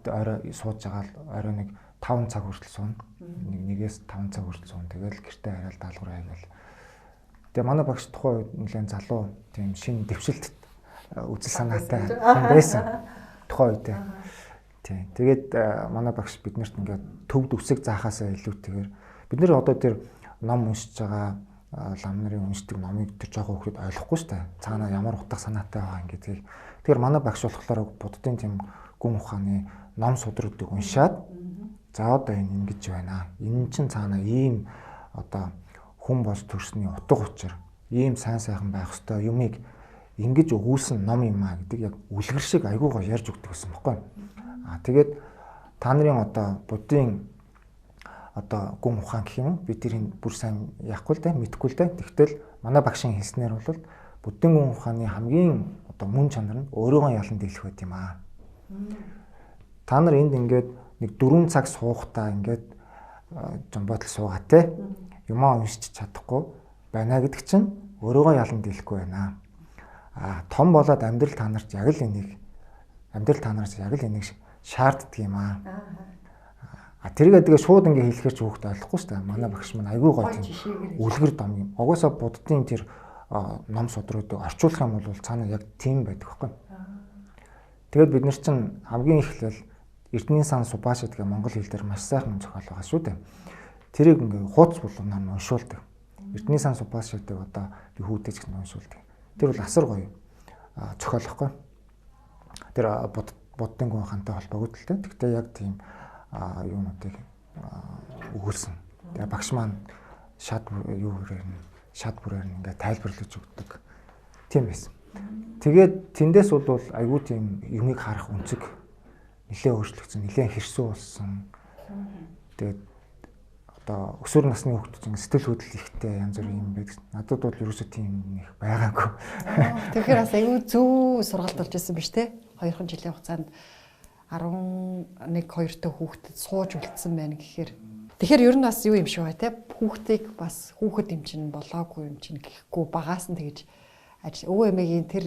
[SPEAKER 3] орой сууж байгаа л орой нэг 5 цаг хүртэл суuna. Нэгээс 5 цаг хүртэл суuna. Тэгэл гэртээ хараад даалгавар хийгээл. Тэгээ манай багш тухайн үед нэлээд залуу тийм шинэ дэвшилт үзэл санаатай хүн байсан. Тухайн үед. Тийм. Тэгээд манай багш биднэрт ингээд төвд үсэг заахаасаа илүүтэйгээр бид нэр одоо тэр ном уншиж байгаа лам нарын уншдаг номыг тэр жоохон хүүхэд ойлгохгүй шүү дээ. Цаанаа ямар утга санаатай байгаа гэдгийг. Тэгэхээр манай багш болохоор буддын тийм гүн ухааны ном судруудыг уншаад за одоо энэ ингэж байна. Энэ чинь цаанаа ийм одоо хүн болж төрсний утга учир, ийм сайн сайхан байх ёстой юмыг ингэж өгүүлсэн ном юм а гэдэг яг үлгэр шиг айгүй гоо ярьж өгдөг гэсэн баггүй. Тэгээд та нарын одоо буддын одоо гүн ухаан гэх юм би тэрийг бүр сайн яахгүй л да мэдэхгүй л да. Тэгтэл манай багшийн хэлснээр бол буддын гүн ухааны хамгийн одоо мөн чанар нь өөрийгөө ялан дийлэх байт юм аа. Та нар энд ингээд нэг 4 цаг суухтаа ингээд жомботол суугаа те юмаа уншиж чадахгүй байна гэдэг чинь өөрийгөө ялан дийлэхгүй байна. Том болоод амьдрал та нарт яг л энийг шаарддаг юм аа. Тэрийгээ тэгээ шууд ингээ хэлэхээр ч хүүхд ойлгохгүй шүү дээ. Манай багш маань айгүй гоё тийм үлгэр дам юм. Угаасаа буддын тэр ном судруудыг орчуулах юм бол цаана яг тийм байдаг байхгүй. Тэгээд бид нар чинь хамгийн эхлээл Эрдэнийн сан Супаши гэх монгол хэл дээр маш сайхан зохиол байгаа шүү дээ. Тэрийг ингээ хууц булган нам уншуулдаг. Эрдэнийн сан Супашиг одоо би хүүдэж гэн уншуулдаг. Тэр бол асар гоё зохиол байхгүй. Тэр буддын гүн ухаантай холбоотой л дээ. Гэхдээ яг тийм юунуудыг өгүүлсэн. Тэгээ багш маань шат бүрээр нь ингээд тайлбарлаж өгдөг. Тийм байсан. Тэгээд тэндээс бол айгүй тийм юмыг харах үнцэг нэлээд өөрчлөгдсөн, нэлээд хэрсүү болсон. Тэгээд одоо өсвөр насны хүүхдүүд сэтгэл хөдлөл ихтэй янз бүрийн юм байдаг. Надад бол ерөөсөө тийм их байгаагүй.
[SPEAKER 2] Тэгэхээр бас айгүй зөв сургалт болж байсан биз дээ. 2 жилийн хугацаанд 11-2 та хүүхдэд сууж үлдсэн байна гэхээр. Тэгэхээр ер нь бас юу юм шиг бай те. Хүүхдийг бас хүүхэд юм чинь болоогүй юм чинь гэхгүй багаас нь тэгж өвөө эмээгийн тэр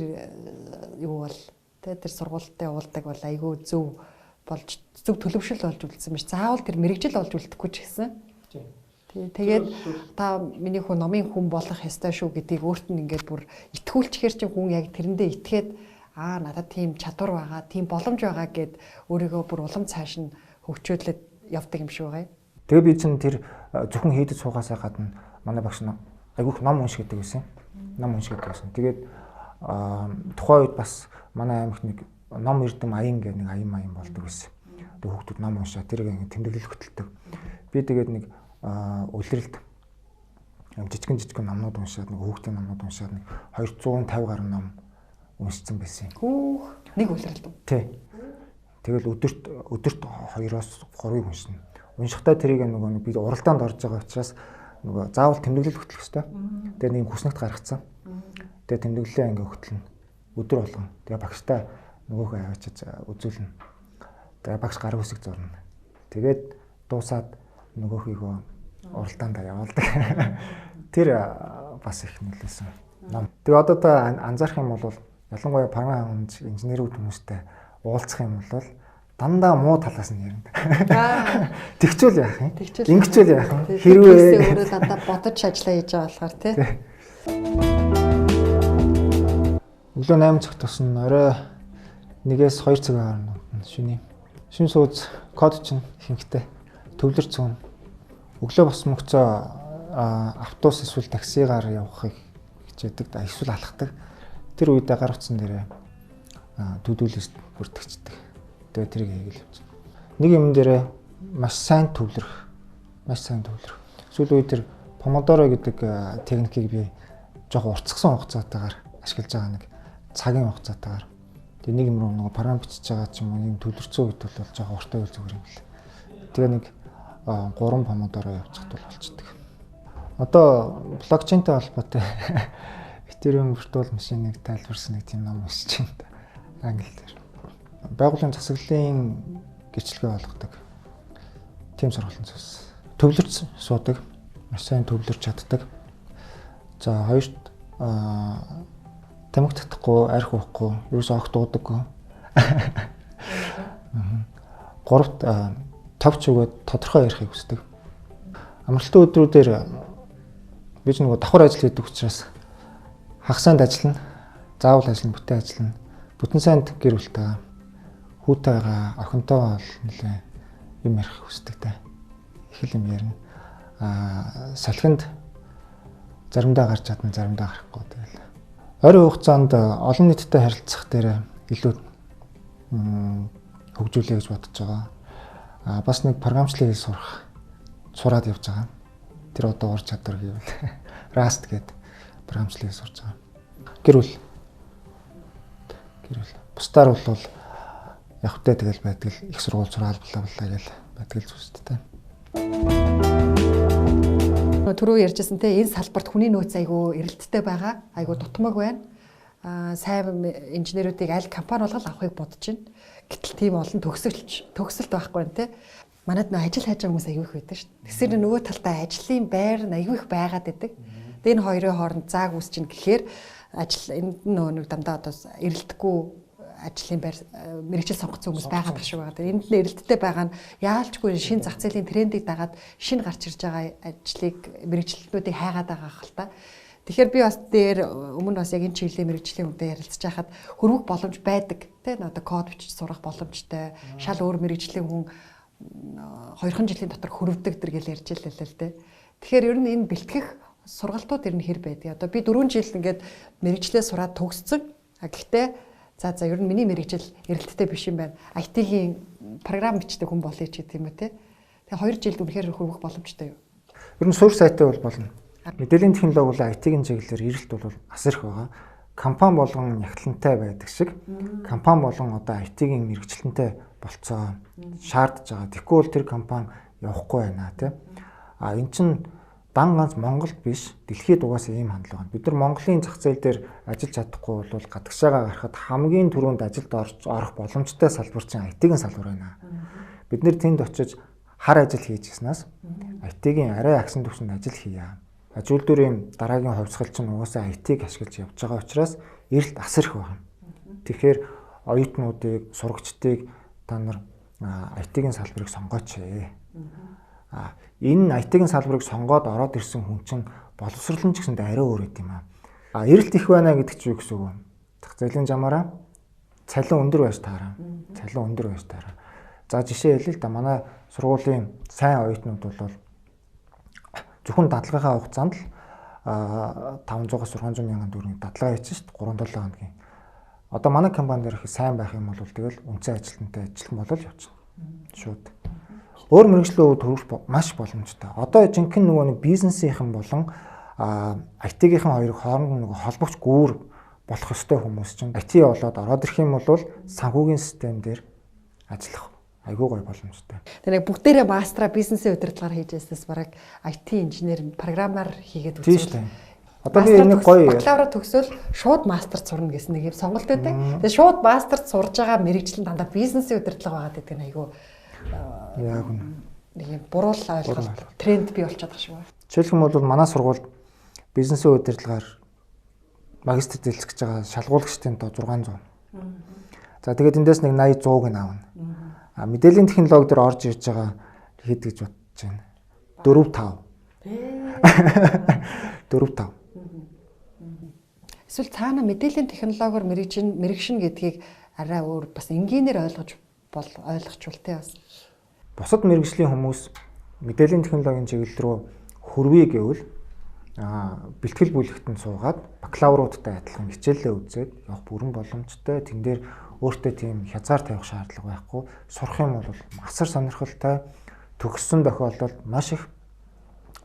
[SPEAKER 2] юу бол тэр сургуультад явуулдаг бол айгүй зөв болж зөв төлөвшөл болж үлдсэн биш. Заавал тэр мэрэгжил болж үлдэхгүй ч гэсэн. Тэгээд та миний хүн номын хүн болох ёстой шүү гэдгийг өөрт нь ингээд бүр итгүүлчихэр чинь хүн яг тэрэндээ итгээд надад тийм чадвар байгаа, тийм боломж байгаа гэд өөрийгөө бүр улам цааш нь хөгжөөдлөд явдаг юм шиг байгаа юм.
[SPEAKER 3] Тэгээ би чинь тэр зөвхөн хийдэд суугаасаа гадна манай багш нь айгүйх ном уншдаг байсан. Тэгээд тухайн үед бас манай аймагт нэг ном эрдэм аян гэх нэг аян болдог байсан. Тэгээд хүүхдүүд ном уншаа тэрийг ингэ тэмдэглэл хөтэлдэг. Би тэгээд нэг улиралд жижигэн номнууд уншаад нэг хүүхдийн номнууд уншаад нэг 250 гаруй ном уншсан байсан.
[SPEAKER 2] Нэг улиралд.
[SPEAKER 3] Тий. Тэгэл өдөрт 2-оос 3-ыг уншина. Уншихтаа тэрийг нөгөө би уралдаанд орж байгаа учраас нөгөө заавал тэмдэглэл хөтлөх хэрэгтэй. Тэгээ нэг хүснэгт гаргацсан. Тэгээ тэмдэглэлээ ингээ хөтлөнө. Өдөр болгон. Тэгээ багштай нөгөөхөө аваачиж үзүүлнэ. Тэгээ багш гар үсэг зурна. Тэгээд дуусаад нөгөөхийгөө уралдаанд явуулдаг. Тэр бас их нөлөөсөн. Тэгээ одоо та анзаарах юм бол ялангуяа програм инженерүүд хүмүүстэй уулзах юм бол дандаа муу талаас нь ярина. Тэгчүүл яах юм? Ингэчүүл яах юм? Хэрвээ
[SPEAKER 2] өөрөө дандаа бодож ажиллаа хийж байгаа болохоор тий.
[SPEAKER 3] Өглөө 8 цагт тусан орой 1-2 цаг хооронд шөнийн шин сууз код чинь ихэнхтэй төвлөр цөөн. Өглөө босмогцоо автобус эсвэл таксигаар явахыг хичээдэг, эсвэл алхдаг. Тэр үедээ гар утсан дээрээ төдөлөст бүртгэждэг. Тэгээд тэрийг хийгээл явж. Нэг юм дээрээ маш сайн төвлөрөх. Сүүлийн үед тэр помодоро гэдэг техникийг би жоохон уртсгсан хугацаатаагаар ашиглаж байгаа нэг цагийн хугацаатаагаар. Тэгээ нэг юм руу нэг програм бичиж байгаа ч юм уу юм төвлөрцөө үед бол жоохон уртаа үйл зүгээр юм л. Тэгээ нэг 3 помодоро явуулчихд бол болчдөг. Одоо блокчейнтэй холбоотой Ethereum virtual machine-ыг тайлбарсан нэг тийм ном уншиж байна. Англи дээр. Байгууллагын засаглалын гэрчлэгээ болгодог. Тийм сургалтын цус. Төвлөрч суудаг. Маш сайн төвлөрч чаддаг. За хоёрт тамхи татахгүй, арх уухгүй, ерөөсөө огт уудаггүй. Гуравт товч өгөөд тодорхой ярихыг хүсдэг. Амралтын өдрүүдээр би ч нөгөө давхар ажил хийдэг учраас хагасанд ажиллана, заавал ажиллана, бүтэн ажиллана. Бүтэн санд гэр бүлтэй хүүтэйгээ охинтойгоо нэлээ юм ярих хүсдэг та. Их юм ярина. Салхинд заримдаа гарч чадна, заримдаа гарахгүй тэгэл. Ойрын хугацаанд олон нийттэй харилцах дээр илүү хөгжүүлэе гэж бодож байгаа. Бас нэг програмчлалыг сураад явж байгаа. Тэр одоо ур чадвар гэвэл Rust гэдэг програмчлалыг сурж байгаа. Гэр бүл. Бусдаар бол явхтай тэгэл байдаг л их сургууль сураал гэл байдаг л зүйлстэй.
[SPEAKER 2] Түрүү ярьжсэн те энэ салбарт хүний нөөц айгүй эрэлттэй байгаа. Айгүй дутмаг байна. Сайн инженерүүдийг аль компани болгол авахыг бодож байна. Гэтэл тийм олон төгсөлт байхгүй байна те. Манайд нөө ажил хайж байгаа хүмүүс айгүй их байдаг шүү дээ. Тэсэр нөгөө талдаа ажлын байр айгүй их байгаад байдаг. Тэгээ энэ хоёрын хооронд зааг үүсч ин гэхээр ажил энд нэг дандаа одоо эрэлдэхгүй ажлын байр мэргэжил сонгоцсон хүмүүс байгаад тах шиг байгаа. Энд нь эрэлттэй байгаа нь яалчгүй шинэ зах зээлийн трендийг дагаад шинэ гарч ирж байгаа ажлыг мэргэжилтнүүдийг хайгаад байгаа хэл та. Тэгэхээр би бас өмнө бас яг энэ чиглэлийн мэргэжлийн үндэд ярилцж байхад хөрвөх боломж байдаг. Тэ одоо код бичиж сурах боломжтой. Шал өөр мэргэжлийн хүн 2 жилийн дотор хөрвдөг гэл ярьж илээ л дээ. Тэгэхээр ер нь энэ бэлтгэх сургалтууд ер нь хэр байдаг. Одоо би 4 жил ингээд мэргэжлээ сураад төгссөн. Гэхдээ за ер нь миний мэргэжил эрэлттэй биш юм байна. IT-ийн програм бичдэг хүн болъё ч гэдэг юм уу те. Тэгээ 2 жилд үнэхээр хөрвөх боломжтой юу?
[SPEAKER 3] Ер нь суурь сайтай бол болно. Мэдээллийн технологи бол IT-ийн чиглэлээр эрэлт бол асар их байгаа. Компани болгон ягтлантай байдаг шиг компани болгон одоо IT-ийн мэрэгчлэнтэй болцоо шаардж байгаа. Тэгэхгүй бол тэр компани явахгүй байна тий. Эн чинь дан ганц Монголд биш, дэлхийд угаасаа ийм хандлага байна. Бид нар Монголын зах зээл дээр ажиллаж чадахгүй бол гадагшаага гарахад хамгийн түрүүнд ажилд орох боломжтой салбар чинь IT-ийн салбар байна. Бид нэр тэнд очиж хар ажил хийж гиснаас IT-ийн арай агсан түвшинд ажил хийя. Ажил дөрийн дараагийн хувьсгал чинь угаасаа IT-г ашиглаж явж байгаа учраас эрэлт асар их байна. Тэгэхээр оюутнуудыг, сурагчдыг та нар IT-ийн салбарыг сонгооч. Энэ IT-ийн салбарыг сонгоод ороод ирсэн хүн чинь боловсролн ч гэсэндээ арай өөр юм аа. Эрэлт их байна гэдэг чинь юу гэсэн үг вэ? Зах зээлийн замаараа цалин өндөр байж таараа. Цалин өндөр байж таараа. За жишээ хэлээ л да, манай сургуулийн сайн оюутнууд бол зөвхөн дадлагынхаа хугацаанд л 500-600 мянган төгрөгийн дадлага хийчихсэн шүү дээ 3-7 хоногийн. Одоо манай компани дээр их сайн байх юм бол тэгэл үнцэн ажилтнтай ажиллах болол явчихна. Шууд. Өөр мэргэжлийн төвлөрөх маш боломжтой. Одоо жинхэнэ нөгөө нэг бизнесийнхэн болон IT-ийн хоёрыг хооронд нөгөө холбогч гүүр болох ёстой хүмүүс чинь IT болоод ороод ирэх юм бол санхүүгийн систем дээр ажиллах айгүй гоё боломжтой.
[SPEAKER 2] Тэгээ бүгдээрээ мастера бизнесийн удирдлагаар хийж байснаас бараг IT инженер програмаар хийгээд
[SPEAKER 3] үзсэн. Одоо би энэ гоё
[SPEAKER 2] бакалавра төгсөөл шууд мастерт сурна гэсэн нэг юм сонголт байдаг. Тэгээ шууд мастерт сурж байгаа мэрэгчлэн дандаа бизнесийн удирдлага байгаад байдаг айгүй
[SPEAKER 3] яг
[SPEAKER 2] нэг юм буруу ойлголт тренд бий болчиход байгаа шүү.
[SPEAKER 3] Жишээлх юм бол манай сургуульд бизнесийн удирдлагаар магистр дэлгэж байгаа шалгуулагчдын тоо 600. За тэгээд эндээс нэг 80 100-г нь аавна. Мэдээллийн технологи дээр орж ирж байгаа хэд гэж бодож байна. 4-5.
[SPEAKER 2] Эсвэл цаана мэдээллийн технологиор мэрэгшин гэдгийг арай өөр бас энгийнээр ойлгочултэй бас.
[SPEAKER 3] Бусад мэрэгжлийн хүмүүс мэдээллийн технологийн чиглэл рүү хөрвий гэвэл бэлтгэл бүлэгтэн суугаад бакалавруудтай адилхан хичээлээ үзээд явах бүрэн боломжтой. Тэн дээр өөртөө тийм хязгаар тавих шаардлага байхгүй. Сурах юм бол асар сонирхолтой. Төгссөн тохиолдолд маш их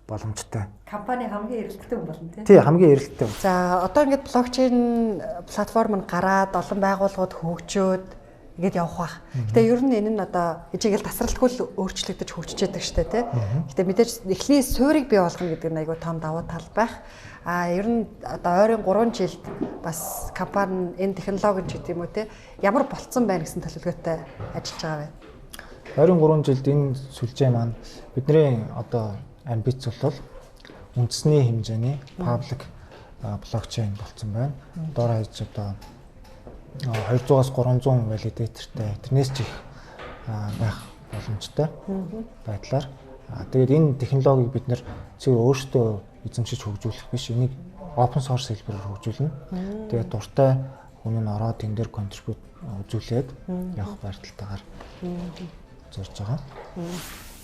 [SPEAKER 3] боломжтой.
[SPEAKER 2] Компани хамгийн эрэлттэй хүн болно тийм.
[SPEAKER 3] Тий, хамгийн эрэлттэй.
[SPEAKER 2] За одоо ингээд блокчейн платформ нь гараад олон байгууллагууд хөгжөөд ингээд явах бах. Гэтэ ер нь энэ нь одоо хичээгэл тасралтгүй л өөрчлөгдөж хөгжиж байдаг штэ тий. Гэтэ мэдээж эхний суурийг бий болгоно гэдэг нь айгүй том давуу тал байх. Ер нь одоо ойрын 3 жилд бас компани энэ технологи ч гэдэг юм уу тий ямар болцсон байна гэсэн төлөвлөгөөтэй ажиллаж байгаа байна.
[SPEAKER 3] Ойрын 3 жилд энэ сүлжээ маань бидний одоо амбиц бол үндэсний хэмжээний паблик блокчейн болцсон байна. Доор хаяж одоо 200-аас 300 валидатортай тэрнээс ч их байх боломжтой байдлаар. Тэгээд энэ технологиг бид нэр зөв өөрсдөө эзэмшиж хөгжүүлэх биш, энийг open source хэлбэрээр хөгжүүлнэ. Тэгээд дуртай хүн нь ороод энэ дээр контрибьют үзүүлээд явах байдалтайгаар зорж байгаа.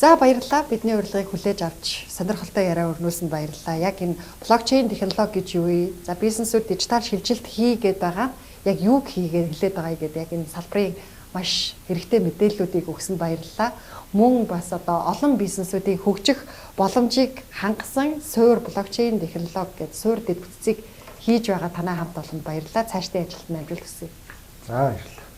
[SPEAKER 2] За баярлалаа. Бидний урилгыг хүлээж авч сонирхолтой яриа өрнүүлсэнд баярлалаа. Яг энэ блокчейн технологи гэж юу вэ? За бизнесүүд дижитал шилжилт хийгээд байгаа. Яг юуг хийгээд хэлээд байгаа гэдэг яг энэ салбарын маш хэрэгтэй мэдээллүүдийг өгсөнд баярлалаа. Мөн бас одоо олон бизнесүүдийн хөгжих боломжийг хангасан суур блокчейн технологи гэдэг суур дэд бүтцийг хийж байгаа танай хамт олонд баярлалаа. Цаашдын ажилд амжилт хүсье.
[SPEAKER 3] За баярлалаа.